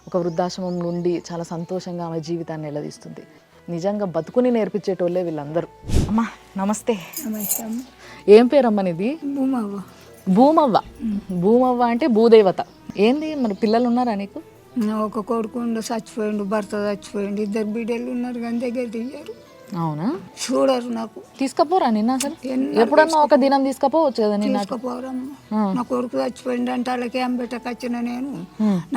ఒక వృద్ధాశ్రమం నుండి చాలా సంతోషంగా ఆమె జీవితాన్ని నిలదీస్తుంది. నిజంగా బతుకుని నేర్పించేటోళ్ళే వీళ్ళందరూ. అమ్మా నమస్తే. ఏం పేరమ్మా నీది? భూమవ్వ. భూమవ్వ. భూమవ్వ అంటే భూదేవత. ఏంది మరి పిల్లలు ఉన్నారా నీకు? ఒక కొడుకు చచ్చిపోయిండు, భర్త చచ్చిపోయిండు, 2 బిడ్డలు ఉన్నారు కానీ దగ్గర తీయరు. అవునా? చూడరు నాకు. తీసుకపోరా నిన్న అసలు? ఎప్పుడన్నా ఒక దినం తీసుకపోవచ్చు కదా నిన్న? తీసుకుపోరమ్మా. నా కొడుకు చచ్చిపోయిండు అంటే వాళ్ళకి అంబేటకు వచ్చిన నేను.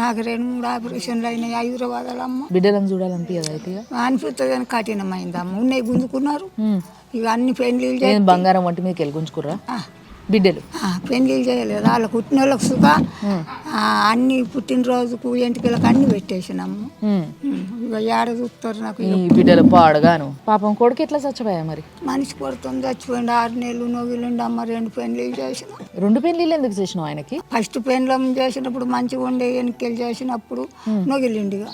నాకు 2-3 ఆపరేషన్లు అయినాయి హైదరాబాద్లో. అమ్మ బిడ్డలను చూడాలనిపించదు అయితే? అనిపిస్తుంది కానీ కఠినమైందమ్మ. ఉన్నాయి గుంజుకున్నారు. ఇక అన్ని పెళ్లిళ్ళు బంగారం వంటి మీదకి వెళ్ళి గుంజుకుర్రా బిడ్డలు? పెళ్లిళ్ళు చేయలేదు. వాళ్ళకి పుట్టిన వాళ్ళకి సుఖ అన్ని పుట్టినరోజుకు ఎంటికలకు అన్ని పెట్టేసినాము. ఇక ఏడ చూస్తారు నాకు ఈ బిడ్డలు పాడగాను. పాపం కొడుకు ఎట్లా చచ్చిపోయా మరి? మనిషి కొడుతుంది చచ్చిపోయిండు. 6 నెలలు నొగిలిండు అమ్మ. 2 పెళ్లిళ్ళు చేసిన. 2 పెళ్లిళ్ళు ఎందుకు చేసినావు ఆయనకి? ఫస్ట్ పెళ్ళం చేసినప్పుడు మంచిగా ఉండే ఎన్నికలు చేసినప్పుడు నొగిలిండు. ఇక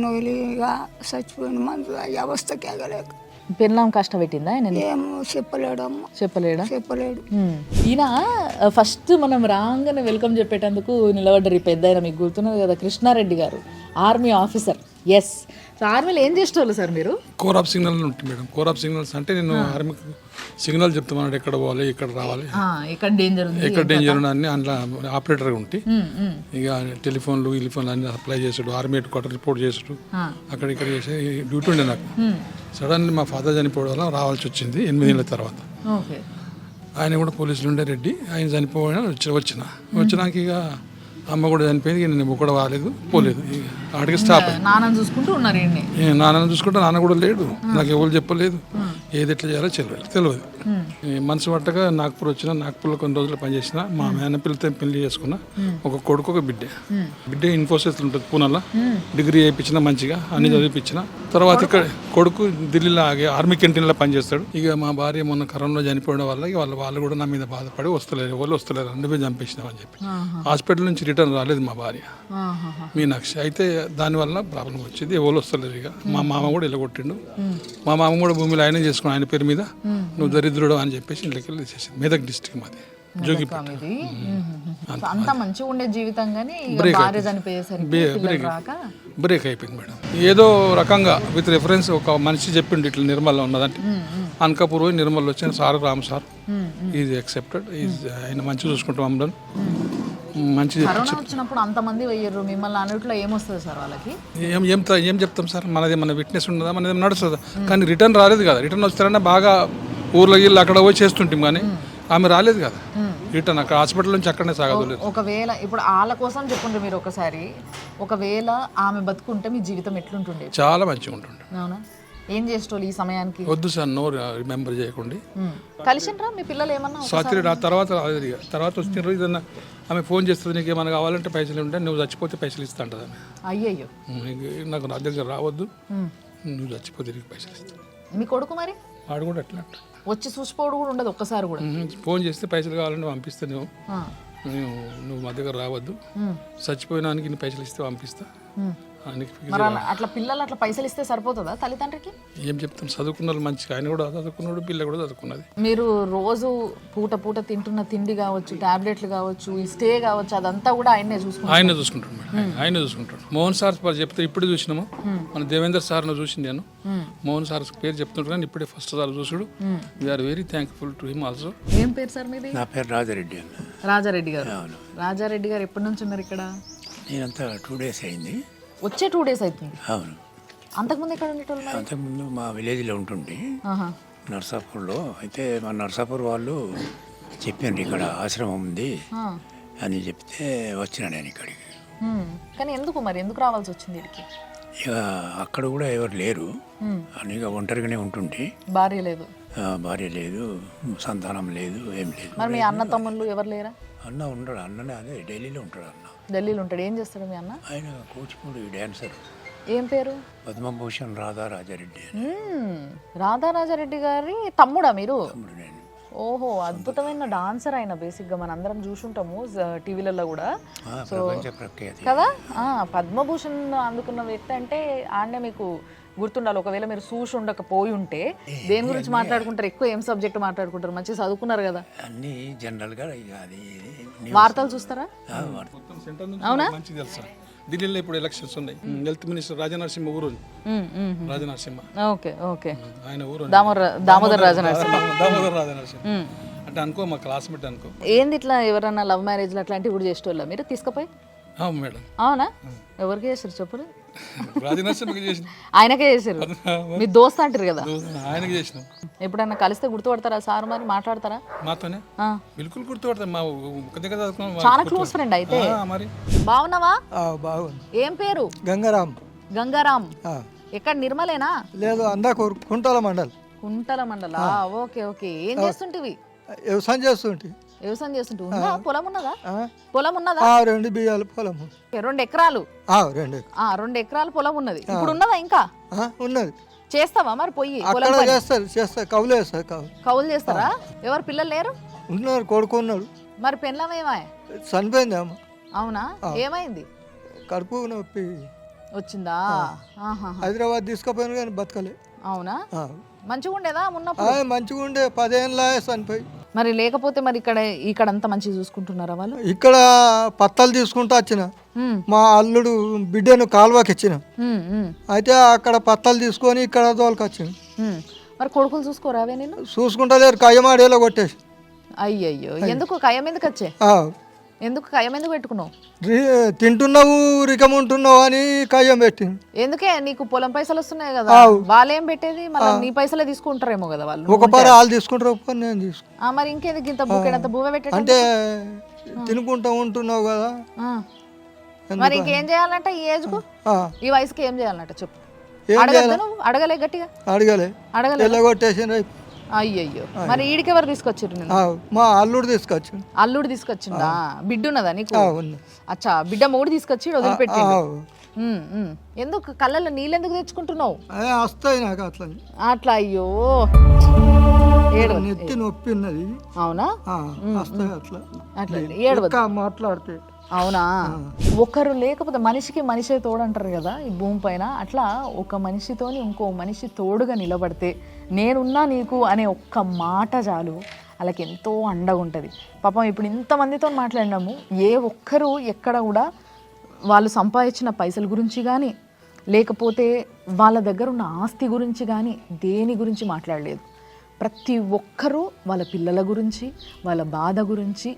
నొగిలి ఇక చచ్చిపోయిండు. మంచి అవస్థకి ఎగలేక. పెళ్ళాం కష్టపెట్టిందా ఆయన? ఏమో చెప్పలేడమ్మా. చెప్పలేడు. ఈయన ఫస్ట్ మనం రాగానే వెల్కమ్ చెప్పేటందుకు నిలబడ్డారు ఈ పెద్ద ఆయన. మీకు గుర్తున్నది కదా, కృష్ణారెడ్డి గారు, ఆర్మీ ఆఫీసర్. ఎస్. ఆర్మీలో ఏం చేసేవాళ్ళు సార్ మీరు? కోర్ ఆఫ్ సిగ్నల్ ఉంటుంది మేడం. కోర్ ఆఫ్ సిగ్నల్స్ అంటే నేను ఆర్మీకి సిగ్నల్ చెప్తామన్నాడు, ఎక్కడ పోవాలి, ఎక్కడ రావాలి, ఎక్కడ డేంజర్ ఉంది అన్ని అందులో ఆపరేటర్గా ఉంటే ఇక టెలిఫోన్లు అన్ని అప్లై చేసాడు. ఆర్మీ హెడ్ క్వార్టర్ రిపోర్ట్ చేసాడు. అక్కడ ఇక్కడ చేసే డ్యూటీ ఉండే నాకు. సడన్లీ మా ఫాదర్ చనిపోవడం వల్ల రావాల్సి వచ్చింది 8 నెలల తర్వాత. ఆయన కూడా పోలీసులు ఉండే రెడ్డి. ఆయన చనిపోయినా వచ్చినాక ఇక అమ్మ కూడా చనిపోయింది. నేను కూడా పోలేదు. ఆడికి స్టాప్. నాన్న చూసుకుంటూ ఉన్నారు. నాన్న చూసుకుంటే నాన్న కూడా లేడు. నాకు ఎవరు చెప్పలేదు. ఏది ఎట్లా చేయాలో తెలియదు. మనసు పట్టగా నాగ్పూర్ వచ్చిన. నాగ్పూర్లో కొన్ని రోజులు పనిచేసిన. మా మేనపిల్లతో పెళ్లి చేసుకున్నా. ఒక కొడుకు ఒక బిడ్డ ఇన్ఫోసిస్ ఉంటుంది పూనాలో. డిగ్రీ చేయించిన మంచిగా అన్ని చదివిపించిన. తర్వాత ఇక్కడ కొడుకు ఢిల్లీలో ఆర్మీ క్యాంటీన్లో పనిచేస్తాడు. ఇక మా భార్య మొన్న కరోనాలో చనిపోవడం వల్ల వాళ్ళు కూడా నా మీద బాధపడి ఎవరు వస్తలేరు, 2 వేలు చంపేసినామని చెప్పి. హాస్పిటల్ నుంచి రిటర్న్ రాలేదు మా భార్య మీనాక్షి. అయితే దానివల్ల ప్రాబ్లం వచ్చింది. ఎవరు వస్తలేదు. ఇక మా మామ కూడా వెళ్ళగొట్టిండు. మా మామ కూడా భూమిలో ఆయన చేసుకుని ఆయన పేరు మీద నువ్వు దరిద్రుడు అని చెప్పేసి ఇంట్లోకి వెళ్ళి తీసేసింది. మెదక్ డిస్ట్రిక్ట్ మాది. అంతా మంచిగా ఉండే జీవితం కానీ బ్రేక్ అయిపోయింది మేడం. ఏదో రకంగా విత్ రెఫరెన్స్ ఒక మనిషి చెప్పిండు ఇట్లా నిర్మల్లో ఉన్నదంటే. అనకాపూర్ పోయి నిర్మల్లో వచ్చిన sir Ram sir is accepted. ఆయన మంచిగా చూసుకుంటాం అమ్మడం. మంచిది. వచ్చినప్పుడు అంతమంది పోయారు మిమ్మల్ని అన్నిట్లో ఏమొస్తుంది సార్ వాళ్ళకి? ఏం చెప్తాం సార్? మన విట్నెస్ ఉండదా, మనది నడుస్తుందా? కానీ రిటర్న్ రాలేదు కదా. రిటర్న్ వస్తారన్నా బాగా ఊర్లో వీళ్ళు అక్కడ పోయి చేస్తుంటాం. కానీ ఆమె రాలేదు కదా రిటర్న్. అక్కడ హాస్పిటల్ నుంచి అక్కడనే సాగదు. ఒకవేళ ఇప్పుడు వాళ్ళ కోసం చెప్పుంటే మీరు ఒకసారి, ఒకవేళ ఆమె బతుకుంటే మీ జీవితం ఎట్లుంటుండే? చాలా మంచిగా ఉంటుండే. అవునా? ఏం చేసేటోళ్ళు ఈ సమయానికి? వద్దు సార్, నో రిమెంబర్ చేయకండి. కలిసిండ్రా మీ పిల్లలు ఏమన్నా? స్వాతి తర్వాత వచ్చిన రోజు ఏదన్నా ఆమె ఫోన్ చేస్తుంది, నీకు ఏమైనా కావాలంటే పైసలు ఉంటే నువ్వు చచ్చిపోతే పైసలు ఇస్తా అంటది ఆమె. అయ్యయ్యో. నాకు నా దగ్గర రావద్దు, నువ్వు చచ్చిపోతే నీకు పైసలు ఇస్తాను. మీ కొడుకు మరి? వాడు కూడా అట్లా వచ్చి చూసిపోవడం కూడా ఉండదు ఒక్కసారి కూడా? ఫోన్ చేస్తే పైసలు కావాలంటే పంపిస్తే నువ్వు మా దగ్గర రావద్దు, చచ్చిపోయినానికి నీ పైసలు ఇస్తే పంపిస్తా. అట్లా పిల్లలు అట్లా పైసలు ఇస్తే సరిపోతుందా తల్లిదండ్రికి? ఏం చెప్తాం, చదువుకున్న వాళ్ళు మంచిగా. ఆయన కూడా చదువుకున్నాడు, పిల్ల కూడా చదువుకున్నది. మీరు రోజు పూట తింటున్న తిండి కావచ్చు, టాబ్లెట్లు కావచ్చు, ఈ స్టే కావచ్చు, అదంతా కూడా ఆయనే చూసుకుంటాడు. ఆయన చూసుకుంటాడు. మోహన్ సార్ చెప్తే ఇప్పుడు చూసినాము. మన దేవేందర్ సార్ను చూసింది నేను. మోహన్ సార్ పేరు చెప్తుంటాను కానీ ఇప్పుడే ఫస్ట్ సార్ చూసాడు. We are very thankful to him also. ఏం పేరు సార్ మీది? నా పేరు రాజారెడ్డి. రాజారెడ్డి గారు. రాజారెడ్డి గారు ఎప్పటి నుంచి ఉన్నారు ఇక్కడ? నేనంతా 2 days అయింది. వచ్చే 2 days అవుతుంది. అవును. అంతకుముందు ఎక్కడ ఉండేటోళ్ళు? అంతకుముందు మా విలేజ్లో ఉంటుండే, నర్సాపూర్లో. అయితే మా నర్సాపూర్ వాళ్ళు చెప్పారు ఇక్కడ ఆశ్రమం ఉంది అని చెప్తే వచ్చిన నేను ఇక్కడికి. కానీ ఎందుకు రావాల్సి వచ్చింది ఇక్కడికి? ఇక అక్కడ కూడా ఎవరు లేరు అని ఇక ఒంటరిగానే ఉంటుంటే. భార్య లేదు, సంతానం లేదు, ఏం లేదు. మరి మీ అన్న తమ్ముళ్ళు ఎవరు లేరా? అన్న ఉండడు, అన్ననే అదే ఢిల్లీలో ఉంటాడు అన్న. ఢిల్లీలో ఉంటాడు. ఏం చేస్తాడు మీ అన్న? ఆయన కూచిపూడి డ్యాన్సర్. ఏం పేరు? పద్మభూషణ్ రాధారాజారెడ్డి. రాధారాజారెడ్డి గారి తమ్ముడా మీరు? తమ్ముడు నేను. ఓహో, అద్భుతమైన డాన్సర్ ఆయన. బేసిక్గా మనందరం చూసుంటాము టీవీలలో కూడా. సో ప్రపంచ ప్రఖ్యాతి కదా. పద్మభూషణ్ అందుకున్న వ్యక్తి అంటే ఆడనే మీకు గుర్తుండాలి. ఒకవేళ మీరు చూసి ఉండకపోయి ఉంటే దేని గురించి మాట్లాడుకుంటారు? ఎక్కువ ఏం సబ్జెక్ట్ మాట్లాడుకుంటారు? మంచిగా చదువుకున్నారు కదా. అన్ని జనరల్గా అది వార్తలు చూస్తారా? అవునా? మంచి తెలుసా. ఢిల్లీలో ఇప్పుడు ఎలక్షన్స్ ఉన్నాయి. హెల్త్ మినిస్టర్ రాజనరసింహ ఊరు. రాజనరసింహ. Okay okay. ఆయన ఊరు దామోదర్ రాజనరసింహ. దామోదర్ రాజనరసింహ అంటే అనుకో మా క్లాస్మేట్ అనుకో. ఏంది ఇట్లా ఎవరన్నా లవ్ మ్యారేజ్లు అట్లాంటివి కూడా చేసేవాళ్ళ మీరు తీసుకుపోయి? మేడం. అవునా? ఎవరికి చేసారు చెప్పరు? రాజనరసింహకి చేసిన. ఆయనకే చేసారు. మీ దోస్త్ అంటారు కదా, ఆయనకి చేసినాం. ఎప్పుడన్నా కలిస్తే గుర్తుపడతారా సార్? మరి మాట్లాడతారా మాతోనే? బిల్కుల్ గుర్తుపడతాం. మా చాలా క్లోజ్ ఫ్రెండ్ అయితే. మరి బాగున్నావా? బాగుంది. ఏం పేరు? గంగారాం. గంగారాం. ఎక్కడ నిర్మలేనా? లేదు, అందాకూరు, కుంటాల మండల్. కుంటల మండలా? Okay okay. ఏం చేస్తుంటివి? వ్యవసాయం చేస్తుంటే. వ్యవసాయం చేస్తుంటే ఉందా? పొలం ఉన్నదా? పొలం ఉన్నదా? 2 బియ్యాల పొలం. 2 ఎకరాలు? 2 ఎకరాలు పొలం ఉన్నది. ఇప్పుడు ఉన్నదా ఇంకా? ఉన్నది. చేస్తావా మరి పొయ్యి? చేస్తారు, కవులు వేస్తారు. కవులు చేస్తారా? ఎవరు పిల్లలు లేరు? ఉన్నారు, కొడుకు ఉన్నాడు. మరి పెళ్ళం ఏమాయ? చనిపోయింది అమ్మ. అవునా? ఏమైంది? కడుపు నొప్పి వచ్చిందా? హైదరాబాద్ తీసుకుపోయాను కానీ బతకలే. అవునా? మంచిగా ఉండేదా ఉన్నప్పుడు? మంచిగా ఉండే, 10 ఏళ్ళ చనిపోయి. మరి లేకపోతే మరి ఇక్కడ అంతా మంచిగా చూసుకుంటున్నారా వాళ్ళు? ఇక్కడ పత్తాలు తీసుకుంటూ వచ్చిన. మా అల్లుడు బిడ్డను కాల్వాకి ఇచ్చిన. అయితే అక్కడ పత్తాలు తీసుకొని ఇక్కడ తోలుకొచ్చిన. మరి కొడుకులు చూసుకోరావే? నేను చూసుకుంటలేరు, కయ్యమాడేలా కొట్టేసి. అయ్యయ్యో, ఎందుకు కయ్యం ఎందుకు వచ్చే? ఎందుకు కయ్యం ఎందుకు పెట్టుకున్నావు? తింటున్నావు, రికముంటున్నావు అని కయ్యం పెట్టింది. ఎందుకే? నీకు పొలం పైసలు వస్తున్నాయి కదా, వాళ్ళేం పెట్టేది? మళ్ళీ నీ పైసలే తీసుకుంటారేమో కదా వాళ్ళు. ఒక పని వాళ్ళు తీసుకుంటారు, ఒక పని నేను తీసుకుంటా. మరి ఇంకేది ఇంత బుక్కెడంత బువ్వ పెట్టే అంటే తినుకుంటా ఉంటున్నావు కదా. మరి ఇంకేం చేయాలంటే ఈ ఏజ్ కు, ఈ వయసుకి ఏం చేయాలంట చెప్పు. అడగలే గట్టిగా? అడగలే, కొట్టేసి. అయ్యయ్యో, మరి ఈడికి ఎవరు తీసుకొచ్చారు? మా అల్లుడు తీసుకొచ్చి. అల్లుడు తీసుకొచ్చిందా? బిడ్డ ఉన్నదా నీకు? అచ్చా, బిడ్డ మూడు తీసుకొచ్చి వదిలిపెట్టి. ఎందుకు కళ్ళల్లో నీళ్ళు ఎందుకు తెచ్చుకుంటున్నావు? వస్తాయి నాకు అట్లా. అట్లా? అయ్యో, నెత్తి నొప్పి ఉన్నది. అవునా? వస్తాయి అట్లా. అట్లా మాట్లాడితే. అవునా? ఒకరు లేకపోతే మనిషికి మనిషే తోడు అంటారు కదా ఈ భూమి పైన. అట్లా ఒక మనిషితోని ఇంకో మనిషి తోడుగా నిలబడితే, నేనున్నా నీకు అనే ఒక్క మాట చాలు, వాళ్ళకి ఎంతో అండగా ఉంటుంది. పాపం ఇప్పుడు ఇంతమందితో మాట్లాడినాము, ఏ ఒక్కరు ఎక్కడ కూడా వాళ్ళు సంపాదించిన పైసల గురించి కానీ, లేకపోతే వాళ్ళ దగ్గర ఉన్న ఆస్తి గురించి కానీ, దేని గురించి మాట్లాడలేదు. ప్రతి ఒక్కరూ వాళ్ళ పిల్లల గురించి, వాళ్ళ బాధ గురించి,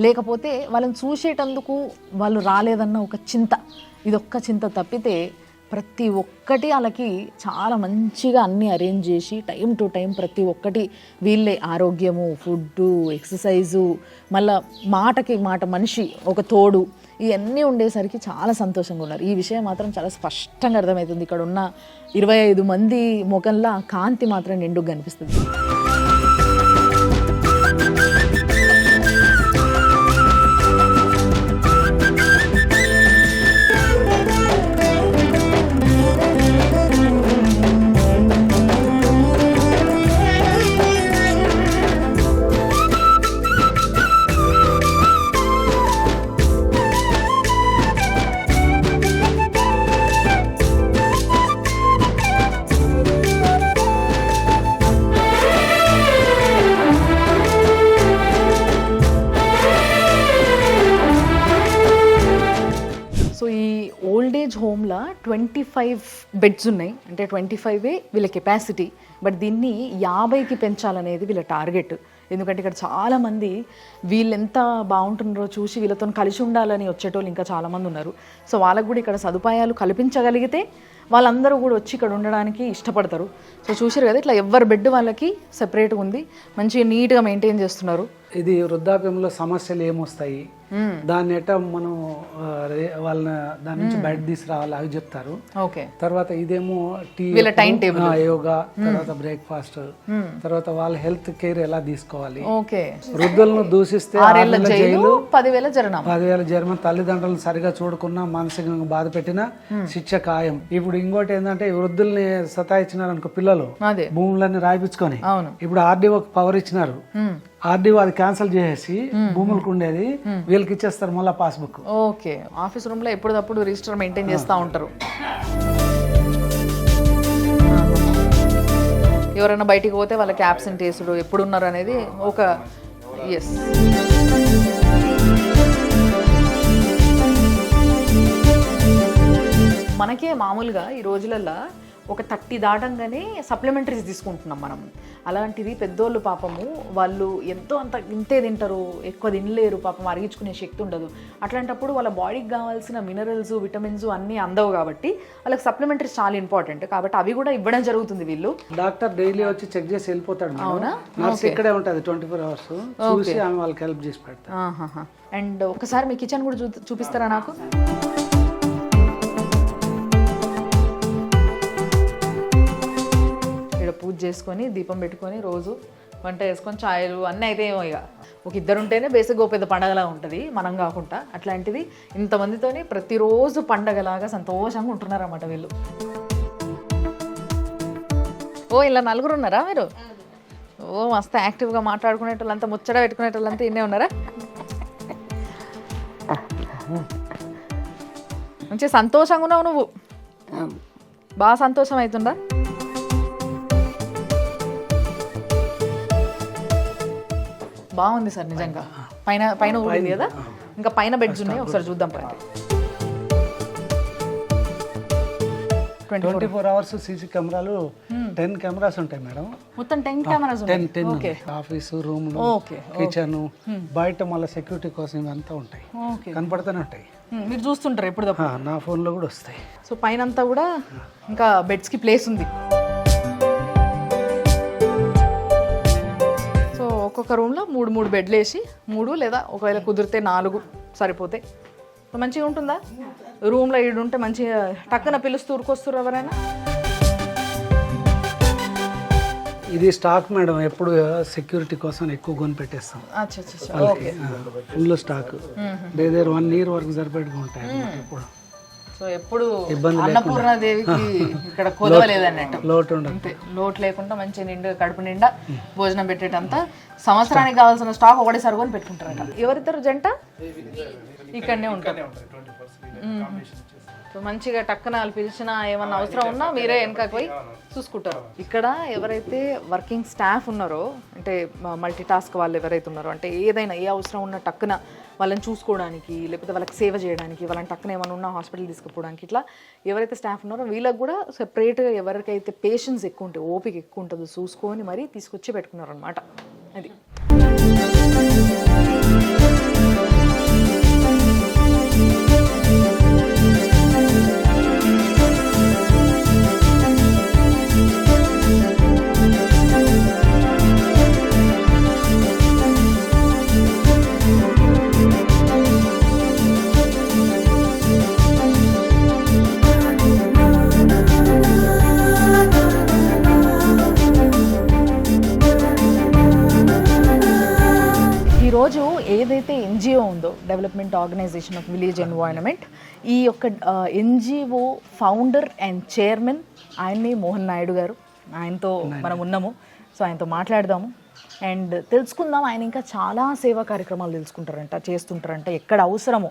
లేకపోతే వాళ్ళని చూసేటందుకు వాళ్ళు రాలేదన్న ఒక చింత, ఇదొక్క చింత తప్పితే ప్రతి ఒక్కటి వాళ్ళకి చాలా మంచిగా అన్నీ అరేంజ్ చేసి టైం టు టైం ప్రతి ఒక్కటి వీళ్ళే. ఆరోగ్యము, ఫుడ్డు, ఎక్సర్సైజు, మళ్ళీ మాటకి మాట మనిషి ఒక తోడు, ఇవన్నీ ఉండేసరికి చాలా సంతోషంగా ఉన్నారు. ఈ విషయం మాత్రం చాలా స్పష్టంగా అర్థమవుతుంది. ఇక్కడ ఉన్న 25 మంది ముఖంలో కాంతి మాత్రం నిండుగా కనిపిస్తుంది. హోమ్లో 25 బెడ్స్ ఉన్నాయి. అంటే 25 వీళ్ళ కెపాసిటీ. బట్ దీన్ని 50కి పెంచాలనేది వీళ్ళ టార్గెట్. ఎందుకంటే ఇక్కడ చాలామంది వీళ్ళు ఎంత బాగుంటున్నారో చూసి వీళ్ళతో కలిసి ఉండాలని వచ్చేటోళ్ళు ఇంకా చాలామంది ఉన్నారు. సో వాళ్ళకు కూడా ఇక్కడ సదుపాయాలు కల్పించగలిగితే వాళ్ళందరూ కూడా వచ్చి ఇక్కడ ఉండడానికి ఇష్టపడతారు. సో చూసారు కదా, ఇట్లా ఎవరి బెడ్ వాళ్ళకి సెపరేట్గా ఉంది, మంచిగా నీట్గా మెయింటైన్ చేస్తున్నారు. ఇది వృద్ధాప్యంలో సమస్యలు ఏమొస్తాయి, దాన్ని ఎట్లా మనం వాళ్ళని దాని నుంచి బయట తీసుకురావాలి అవి చెప్తారు. ఓకే. తర్వాత ఇదేమో టైం టేబుల్, యోగా, తర్వాత బ్రేక్ఫాస్ట్, తర్వాత వాళ్ళ హెల్త్ కేర్ ఎలా తీసుకోవాలి. ఓకే. వృద్ధులను దూషిస్తే 6 ఏళ్ల జైలు, 10,000 జరిమానా. 10,000 జరిమానా. తల్లిదండ్రులను సరిగా చూడకున్నా, మానసికంగా బాధ పెట్టినా శిక్ష ఖాయం. ఇప్పుడు ఇంకోటి ఏంటంటే వృద్ధుల్ని సతాయించినారు అనుకో పిల్లలు, భూములన్నీ రాయిపించుకొని, ఇప్పుడు ఆర్డీఓకి పవర్ ఇచ్చినారు. ఆర్డీఓ అది క్యాన్సిల్ చేసేసి భూములకు ఉండేది వీళ్ళకి ఇచ్చేస్తారు మళ్ళీ పాస్బుక్. ఓకే. ఆఫీస్ రూమ్ లో ఎప్పుడప్పుడు రిజిస్టర్ మెయింటైన్ చేస్తూ ఉంటారు. ఎవరైనా బయటికి పోతే వాళ్ళకి అబ్సెంటేసుడు ఎప్పుడున్నారు అనేది ఒక ఎస్. మనకే మామూలుగా ఈ రోజులలో ఒక 30 దాటంగానే సప్లిమెంటరీస్ తీసుకుంటున్నాం మనం. అలాంటిది పెద్దోళ్ళు పాపము వాళ్ళు ఎంతో అంత ఇంతే తింటారు, ఎక్కువ తినలేరు, పాపం అరిగించుకునే శక్తి ఉండదు. అట్లాంటప్పుడు వాళ్ళ బాడీకి కావాల్సిన మినరల్స్, విటమిన్స్ అన్నీ అందవు కాబట్టి వాళ్ళకి సప్లిమెంటరీస్ చాలా ఇంపార్టెంట్. కాబట్టి అవి కూడా ఇవ్వడం జరుగుతుంది. వీళ్ళు డాక్టర్ డైలీ వచ్చి చెక్ చేసి వెళ్ళిపోతాడు. అవునా? నర్స్ ఇక్కడే ఉంటుంది 24 hours, చూసి ఆమె వాళ్ళకి హెల్ప్ చేసి పెడతారు. అండ్ ఒకసారి మీ కిచెన్ కూడా చూపిస్తారా నాకు? పూజ చేసుకొని దీపం పెట్టుకొని రోజు వంట చేసుకొని ఛాయలు అన్నీ అయితే ఏమో ఇక ఒక ఇద్దరు ఉంటేనే బేసిక్గా పెద్ద పండగలా ఉంటుంది మనం కాకుండా. అట్లాంటిది ఇంతమందితోని ప్రతిరోజు పండగలాగా సంతోషంగా ఉంటున్నారు అన్నమాట వీళ్ళు. ఓ ఇలా 4 ఉన్నారా మీరు? ఓ మస్తు యాక్టివ్గా మాట్లాడుకునేటోళ్ళంతా, ముచ్చట పెట్టుకునేటోళ్ళంతా ఇన్నే ఉన్నారా? మంచిగా సంతోషంగా ఉన్నావు నువ్వు, బాగా సంతోషం అవుతుందా? బాగుంది సార్ నిజంగా. పైన పైన ఊరింది కదా, ఇంకా పైన బెడ్స్ ఉన్నాయి, ఒకసారి చూద్దాం. 24 hours సీసీ కెమెరాలు 10 కెమెరాస్ ఉంటాయి మేడం. మొత్తం 10 కెమెరాస్ 10 ఆఫీసు, రూమ్, కిచెన్, బయట మళ్ళీ సెక్యూరిటీ కోసం ఇవంతా ఉంటాయి, కనపడుతూనే ఉంటాయి. మీరు చూస్తుంటారు ఎప్పుడు? నా ఫోన్లో కూడా వస్తాయి. సో పైన అంతా కూడా ఇంకా బెడ్స్కి ప్లేస్ ఉంది. ఒక్కొక్క రూమ్లో 3 బెడ్లు వేసి 3 లేదా ఒకవేళ కుదిరితే 4 సరిపోతాయి. మంచిగా ఉంటుందా? రూమ్లో ఉంటే మంచిగా టక్కున పిలుస్తూ ఊరుకొస్తారు ఎవరైనా. ఇది స్టాక్ మేడం, ఎప్పుడు సెక్యూరిటీ కోసం ఎక్కువ కొని పెట్టేస్తాం. ఫుల్ స్టాక్, దగ్గర 1 year వరకు సరిపెట్టుగా ఉంటాయి ఎప్పుడు. సో ఎప్పుడు అన్నపూర్ణాదేవికి ఇక్కడ కొదవలేదన్నట్టు, లోటు ఉండదు. లోటు లేకుండా మంచి నిండు కడుపు నిండా భోజనం పెట్టేటంతా సంవత్సరానికి కావాల్సిన స్టాక్ ఒకటే సరుకొని పెట్టుకుంటారట. ఎవరిద్దరు జంట ఇక్కడనే ఉంటారు. మంచిగా టక్కున వాళ్ళు పిలిచినా ఏమన్నా అవసరం ఉన్నా మీరే వెనకకి పోయి చూసుకుంటారు. ఇక్కడ ఎవరైతే వర్కింగ్ స్టాఫ్ ఉన్నారో, అంటే మల్టీ టాస్క్ వాళ్ళు ఎవరైతే ఉన్నారో, అంటే ఏదైనా ఏ అవసరం ఉన్న టక్కున వాళ్ళని చూసుకోవడానికి, లేకపోతే వాళ్ళకి సేవ చేయడానికి, వాళ్ళని టక్కున ఏమైనా ఉన్నా హాస్పిటల్ తీసుకుపోవడానికి, ఇట్లా ఎవరైతే స్టాఫ్ ఉన్నారో వీళ్ళకి కూడా సెపరేట్గా ఎవరికైతే పేషెన్స్ ఎక్కువ ఉంటే, ఓపిక ఎక్కువ ఉంటుందో చూసుకొని మరీ తీసుకొచ్చి పెట్టుకున్నారు అనమాట. అది ఈరోజు ఏదైతే ఎన్జిఓ ఉందో, development organisation of village environment, ఈ యొక్క ఎన్జిఓ ఫౌండర్ అండ్ చైర్మన్ ఆయన్ని మోహన్ నాయుడు గారు. ఆయనతో మనం ఉన్నాము. సో ఆయనతో మాట్లాడదాము అండ్ తెలుసుకుందాం. ఆయన ఇంకా చాలా సేవా కార్యక్రమాలు చేస్తుంటారంట. ఎక్కడ అవసరమో,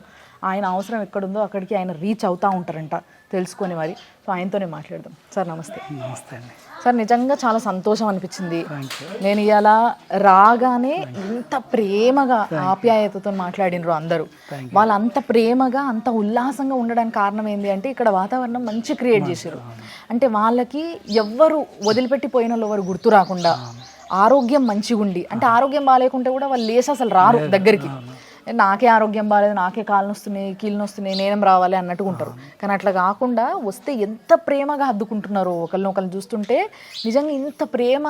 ఆయన అవసరం ఎక్కడుందో అక్కడికి ఆయన రీచ్ అవుతూ ఉంటారంట, తెలుసుకొని మరి. సో ఆయనతోనే మాట్లాడదాం. సార్ నమస్తే. నమస్తే అండి. సార్ నిజంగా చాలా సంతోషం అనిపించింది. నేను ఇలా రాగానే ఇంత ప్రేమగా ఆప్యాయతతో మాట్లాడినరు అందరూ. వాళ్ళు అంత ప్రేమగా అంత ఉల్లాసంగా ఉండడానికి కారణం ఏంటి అంటే, ఇక్కడ వాతావరణం మంచి క్రియేట్ చేశారు. అంటే వాళ్ళకి ఎవ్వరు వదిలిపెట్టిపోయిన వాళ్ళు ఎవరు గుర్తు రాకుండా, ఆరోగ్యం మంచిగా ఉండి, అంటే ఆరోగ్యం బాగాలేకుంటే కూడా వాళ్ళు లేసి అసలు రారు దగ్గరికి. నాకే ఆరోగ్యం బాగాలేదు, నాకే కాళ్ళు నొస్తున్నాయి, కీళ్ళు నొస్తున్నాయి, నేనేం రావాలి అన్నట్టుగా ఉంటారు. కానీ అట్లా కాకుండా వస్తే ఎంత ప్రేమగా హద్దుకుంటున్నారు ఒకరిని చూస్తుంటే. నిజంగా ఇంత ప్రేమ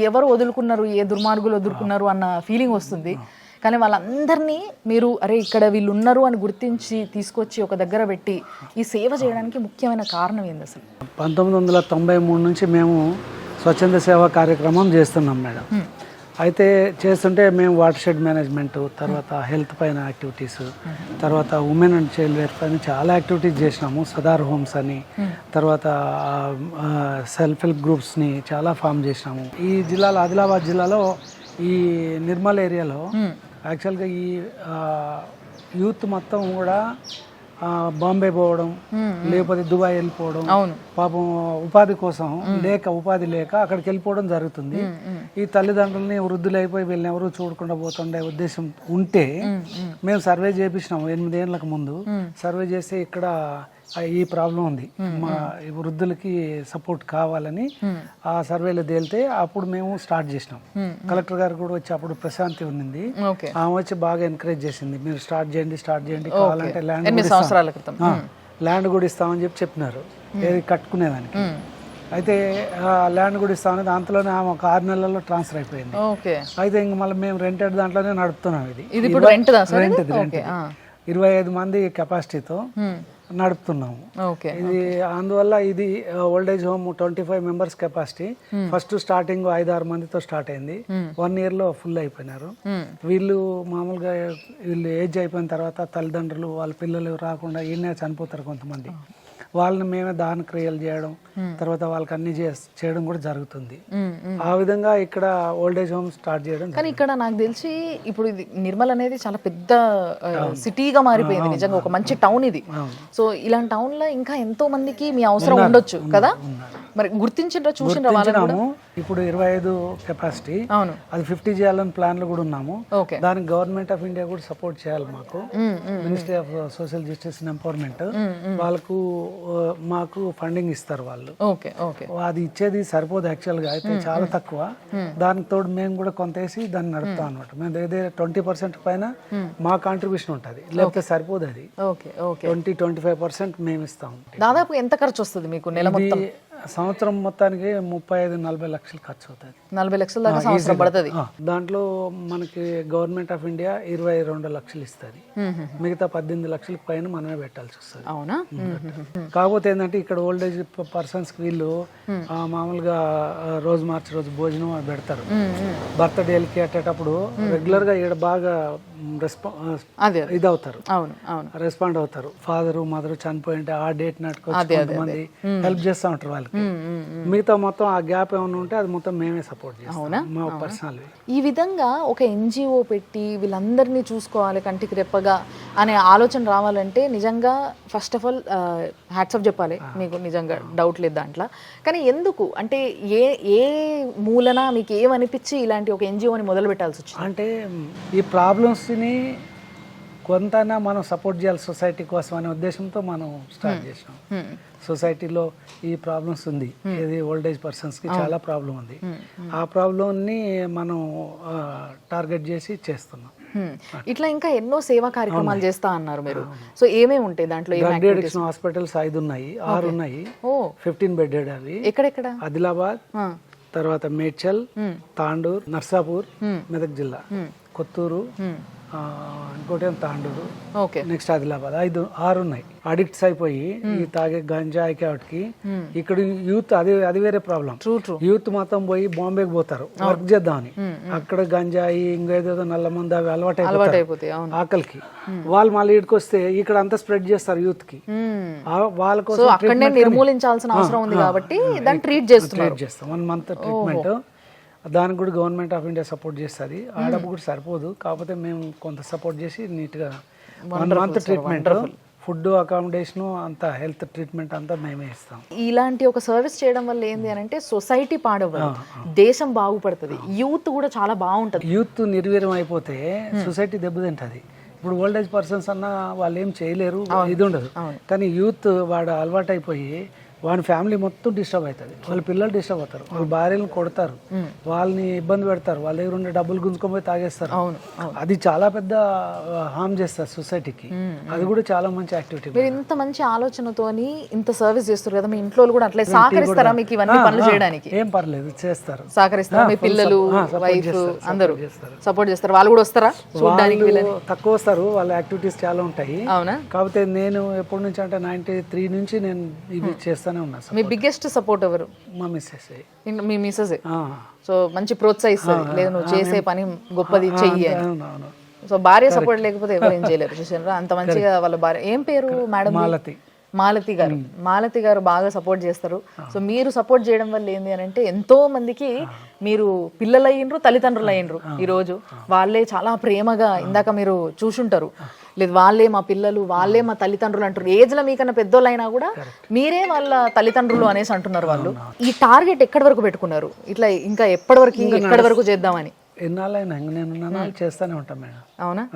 ఎవరు వదులుకున్నారు, ఏ దుర్మార్గులు వదులుకున్నారు అన్న ఫీలింగ్ వస్తుంది. కానీ వాళ్ళందరినీ మీరు అరే ఇక్కడ వీళ్ళు ఉన్నారు అని గుర్తించి తీసుకొచ్చి ఒక దగ్గర పెట్టి ఈ సేవ చేయడానికి ముఖ్యమైన కారణం ఏంది అసలు? 1993 నుంచి మేము స్వచ్ఛంద సేవా కార్యక్రమం చేస్తున్నాం మేడం. అయితే చేస్తుంటే మేము వాటర్ షెడ్ మేనేజ్మెంట్, తర్వాత హెల్త్ పైన యాక్టివిటీస్, తర్వాత ఉమెన్ అండ్ చైల్డ్ వెల్ఫేర్ పైన చాలా యాక్టివిటీస్ చేసినాము. సదార్ హోమ్స్ అని, తర్వాత సెల్ఫ్ హెల్ప్ గ్రూప్స్ని చాలా ఫామ్ చేసినాము. ఈ జిల్లాలో, ఆదిలాబాద్ జిల్లాలో ఈ నిర్మల్ ఏరియాలో యాక్చువల్గా ఈ యూత్ మొత్తం కూడా బాంబే పోవడం, లేకపోతే దుబాయ్ వెళ్ళిపోవడం, పాపం ఉపాధి లేక అక్కడికి వెళ్ళిపోవడం జరుగుతుంది. ఈ తల్లిదండ్రులని వృద్ధులు అయిపోయి వీళ్ళని ఎవరు చూడకుండా పోతుండే ఉద్దేశం ఉంటే మేము సర్వే చేయించినాము 8 ఏళ్ళకు ముందు. సర్వే చేస్తే ఇక్కడ ఈ ప్రాబ్లం ఉంది, మా వృద్ధులకి సపోర్ట్ కావాలని ఆ సర్వేలో తేలితే అప్పుడు మేము స్టార్ట్ చేసినాం. కలెక్టర్ గారు కూడా వచ్చి అప్పుడు ప్రశాంతి ఉన్నింది, ఆమె వచ్చి బాగా ఎంకరేజ్ చేసింది, మీరు స్టార్ట్ చేయండి కావాలంటే ల్యాండ్ కూడా ఇస్తామని చెప్పినారు, ఏది కట్టుకునేదానికి. అయితే ల్యాండ్ కూడా ఇస్తామని దాంట్లోనే ఆమె ఒక 6 నెలల్లో ట్రాన్స్ఫర్ అయిపోయింది. అయితే ఇంక మళ్ళీ మేము రెంటెడ్ దాంట్లోనే నడుపుతున్నాం. ఇది రెంట్ 25 మంది కెపాసిటీతో నడుపుతున్నాము. ఇది అందువల్ల ఇది old age home 25 members capacity. First starting 5-6 మందితో స్టార్ట్ అయింది. 1 year లో ఫుల్ అయిపోయినారు. వీళ్ళు మామూలుగా ఏజ్ అయిపోయిన తర్వాత తల్లిదండ్రులు వాళ్ళ పిల్లలు రాకుండా ఈయనే చనిపోతారు కొంతమంది. వాళ్ళని మేమే దాన క్రియలు చేయడం, తర్వాత వాళ్ళకి అన్ని చేయడం కూడా జరుగుతుంది. ఆ విధంగా ఇక్కడ ఓల్డేజ్ హోమ్ స్టార్ట్ చేయడం. కానీ ఇక్కడ నాకు తెలిసి ఇప్పుడు ఇది నిర్మల్ అనేది చాలా పెద్ద సిటీగా మారిపోయింది. నిజంగా ఒక మంచి టౌన్ ఇది. సో ఇలాంటి టౌన్ లో ఇంకా ఎంతో మందికి మీ అవసరం ఉండొచ్చు కదా, మరి గుర్తించిండ్రా, చూసిండ్రా వాళ్ళని? ఇప్పుడు 25 కెపాసిటీ, అది 50 చేయాలని ప్లాన్లు కూడా ఉన్నాము. దానికి గవర్నమెంట్ ఆఫ్ ఇండియా కూడా సపోర్ట్ చేయాలి మాకు. Ministry of social justice and empowerment వాళ్ళకు మాకు ఫండింగ్ ఇస్తారు వాళ్ళు. అది ఇచ్చేది సరిపోదు యాక్చువల్ గా, అయితే చాలా తక్కువ. దానికి తోడు మేము కూడా కొంత వేసి దాన్ని నడుపుతాం అనమాట. మేము ఏదైతే 20% పైన మా కాంట్రిబ్యూషన్ ఉంటుంది, లేకపోతే సరిపోదు. అది 20-25% మేము ఇస్తాం. దాదాపు ఎంత ఖర్చు వస్తుంది మీకు నెల మొత్తం? సంవత్సరం మొత్తానికి 35-40 లక్షలు ఖర్చు అవుతుంది. 40 లక్షల దాకా సంవత్సరం పడుతుంది. దాంట్లో మనకి గవర్నమెంట్ ఆఫ్ ఇండియా 22 లక్షలు ఇస్తుంది, మిగతా 18 లక్షలకు పైన మనమే పెట్టాల్సి వస్తుంది. అవునా? కాకపోతే ఏంటంటే ఇక్కడ ఓల్డేజ్ పర్సన్స్ వీళ్ళు మామూలుగా రోజు మార్చి రోజు భోజనం పెడతారు. బర్త్డేలకి అట్టేటప్పుడు రెగ్యులర్ గా ఇక్కడ బాగా ఇది అవుతారు, రెస్పాండ్ అవుతారు. ఫాదర్ మదర్ చనిపోయింటే ఆ డేట్ నాటుకొచ్చి కొంతమంది హెల్ప్ చేస్తూ ఉంటారు వాళ్ళకి. మిగతా మొత్తం ఆ గ్యాప్ ఏమైనా ఉంటే అది మొత్తం మేమే సపోర్ట్ చేస్తాం మా పర్సనల్. ఈ విధంగా ఒక ఎన్జిఓ పెట్టి వీళ్ళందరినీ చూసుకోవాలి కంటికి రెప్పగా అనే ఆలోచన రావాలంటే నిజంగా first of all hats off చెప్పాలి మీకు, నిజంగా డౌట్ లేదు దాంట్లో. కానీ ఎందుకు అంటే ఏ మూలన మీకు ఏమనిపించి ఇలాంటి ఒక ఎన్జిఓని మొదలు పెట్టాల్సి వచ్చింది? అంటే ఈ ప్రాబ్లమ్స్ని కొంతైనా మనం సపోర్ట్ చేయాలి సొసైటీ కోసం అనే ఉద్దేశంతో మనం స్టార్ట్ చేసినాం. సొసైటీలో ఈ ప్రాబ్లమ్స్ ఉంది, ఏది ఓల్డేజ్ పర్సన్స్కి చాలా ప్రాబ్లం ఉంది. ఆ ప్రాబ్లంని మనం టార్గెట్ చేసి చేస్తున్నాం. ఇట్లా ఇంకా ఎన్నో సేవా కార్యక్రమాలు చేస్తా అన్నారు మీరు. సో ఏమేమి ఉంటాయి దాంట్లో? డ్రగ్ అడిక్షన్ హాస్పిటల్స్ 5 ఉన్నాయి, 6 ఉన్నాయి, 15 బెడెడ్. అవి ఎక్కడెక్కడ? ఆదిలాబాద్, తర్వాత మేడ్చల్, తాండూర్, నర్సాపూర్, మెదక్ జిల్లా, కొత్తూరు, ఇంకోటి తాండూరు, నెక్స్ట్ ఆదిలాబాద్. 5-6 ఉన్నాయి. అడిక్ట్స్ అయిపోయి ఈ తాగే గంజాయి వాటికి ఇక్కడ యూత్ అది వేరే ప్రాబ్లం. యూత్ మొత్తం పోయి బాంబేకి పోతారు వర్క్ చేద్దామని. అక్కడ గంజాయి ఇంకేదో నల్ల మంది అవి అలవాటైపోతాయి ఆకలికి. వాళ్ళు మళ్ళీ ఇక్కడికి వస్తే ఇక్కడ అంతా స్ప్రెడ్ చేస్తారు యూత్ కి. వాళ్ళ కోసం అక్కడనే నిర్మూలించాల్సిన అవసరం ఉంది కాబట్టి దాన్ని ట్రీట్ చేస్తాం. 1 month ట్రీట్మెంట్. దానికి కూడా గవర్నమెంట్ ఆఫ్ ఇండియా సపోర్ట్ చేస్తుంది. ఆ డబ్బు కూడా సరిపోదు, కాకపోతే మేము కొంత సపోర్ట్ చేసి నీట్గా 1 month ట్రీట్మెంట్, ఫుడ్, అకామిడేషన్ అంతా, హెల్త్ ట్రీట్మెంట్ అంతా మేమే ఇస్తాం. ఇలాంటి ఒక సర్వీస్ చేయడం వల్ల ఏంది అని అంటే సొసైటీ పాడవదు, దేశం బాగుపడుతుంది, యూత్ కూడా చాలా బాగుంటుంది. యూత్ నిర్వీర్యం అయిపోతే సొసైటీ దెబ్బతింటుంది. ఇప్పుడు ఓల్డేజ్ పర్సన్స్ అన్న వాళ్ళు ఏం చేయలేరు, ఇది ఉండదు. కానీ యూత్ వాడు అలవాటు అయిపోయి వాని ఫ్యామిలీ మొత్తం డిస్టర్బ్ అవుతుంది, వాళ్ళ పిల్లలు డిస్టర్బ్ అవుతారు, వాళ్ళ భార్యలను కొడతారు, వాళ్ళని ఇబ్బంది పెడతారు, వాళ్ళ దగ్గర ఉండే డబ్బులు గుంజుకొని పోయి తాగేస్తారు. అది చాలా పెద్ద హార్మ్ చేస్తారు సొసైటీకి. అది కూడా చాలా మంచి యాక్టివిటీ. మీరు ఇంత మంచి ఆలోచనతోని ఇంత సర్వీస్ చేస్తారు కదా, మీ ఇంట్లో కూడా అట్లే సహకరిస్తారా మీకు ఇవన్నీ పనులు చేయడానికి? ఏం పర్లేదు, చేస్తారు, సహకరిస్తారా? మీ పిల్లలు, వైఫ్ అందరూ సపోర్ట్ చేస్తారు? వాళ్ళు కూడా వస్తారా చూడడానికి? తక్కువ వస్తారు, వాళ్ళ యాక్టివిటీస్ చాలా ఉంటాయి. అవునా? కాకపోతే నేను ఎప్పటి నుంచి అంటే 93 నుంచి నేను ఇది చేస్తానే ఉన్నా. మీ బిగ్గెస్ట్ సపోర్ట్ ఎవరు? మా మిస్సెస్. మీ మిస్సెస్. సో మంచి ప్రోత్సహిస్తారు, లేదు నువ్వు చేసే పని గొప్పది చెయ్యి అని. సో భార్య సపోర్ట్ లేకపోతే ఎవరు ఏం చేయలేరు. చూసారా అంత మంచిగా వాళ్ళ భార్య. ఏం పేరు మేడం? మాలతి గారు. మాలతి గారు బాగా సపోర్ట్ చేస్తారు. సో మీరు సపోర్ట్ చేయడం వల్ల ఏంది అని అంటే ఎంతో మందికి మీరు పిల్లలు అయ్యిండ్రు, తల్లిదండ్రులు అయ్యిండ్రు. ఈరోజు వాళ్ళే చాలా ప్రేమగా, ఇందాక మీరు చూసుంటారు, లేదు వాళ్ళే మా పిల్లలు, వాళ్ళే మా తల్లిదండ్రులు అంటారు. ఏజ్లో మీకన్నా పెద్దోళ్ళు అయినా కూడా మీరే వాళ్ళ తల్లిదండ్రులు అనేసి అంటున్నారు వాళ్ళు. ఈ టార్గెట్ ఎక్కడి వరకు పెట్టుకున్నారు? ఇట్లా ఇంకా ఎక్కడి వరకు చేద్దామని? ఎన్నాళ్ళైనా నేను చేస్తానే ఉంటాను మేడం. అవునా?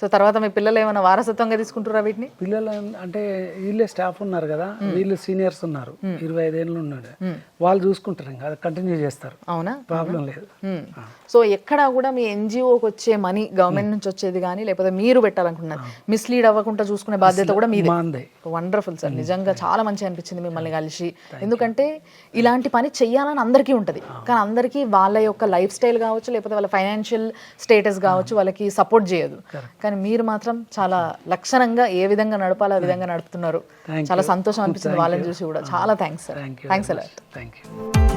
సో తర్వాత మీ పిల్లలు ఏమైనా వారసత్వంగా తీసుకుంటారా వీటిని? పిల్లలు అంటే వీళ్ళే స్టాఫ్ ఉన్నారు కదా, వీళ్ళు సీనియర్స్ ఉన్నారు, 25 ఏళ్ళు ఉన్నాడు, వాళ్ళు చూసుకుంటారు, ఇంకా అది కంటిన్యూ చేస్తారు. అవునా? ప్రాబ్లం లేదు. సో ఎక్కడా కూడా మీ ఎన్జిఓకి వచ్చే మనీ గవర్నమెంట్ నుంచి వచ్చేది కానీ లేకపోతే మీరు పెట్టాలనుకున్నారు, మిస్లీడ్ అవ్వకుండా చూసుకునే బాధ్యత కూడా మీదే. వండర్ఫుల్ సార్, నిజంగా చాలా మంచిగా అనిపించింది మిమ్మల్ని కలిసి. ఎందుకంటే ఇలాంటి పని చెయ్యాలని అందరికీ ఉంటుంది, కానీ అందరికీ వాళ్ళ యొక్క లైఫ్ స్టైల్ కావచ్చు, లేకపోతే వాళ్ళ ఫైనాన్షియల్ స్టేటస్ కావచ్చు, వాళ్ళకి సపోర్ట్ చేయదు. కానీ మీరు మాత్రం చాలా లక్షణంగా ఏ విధంగా నడపాలో ఆ విధంగా నడుపుతున్నారు. చాలా సంతోషం అనిపించింది వాళ్ళని చూసి కూడా. చాలా thanks sir. Thanks a lot. Thank you.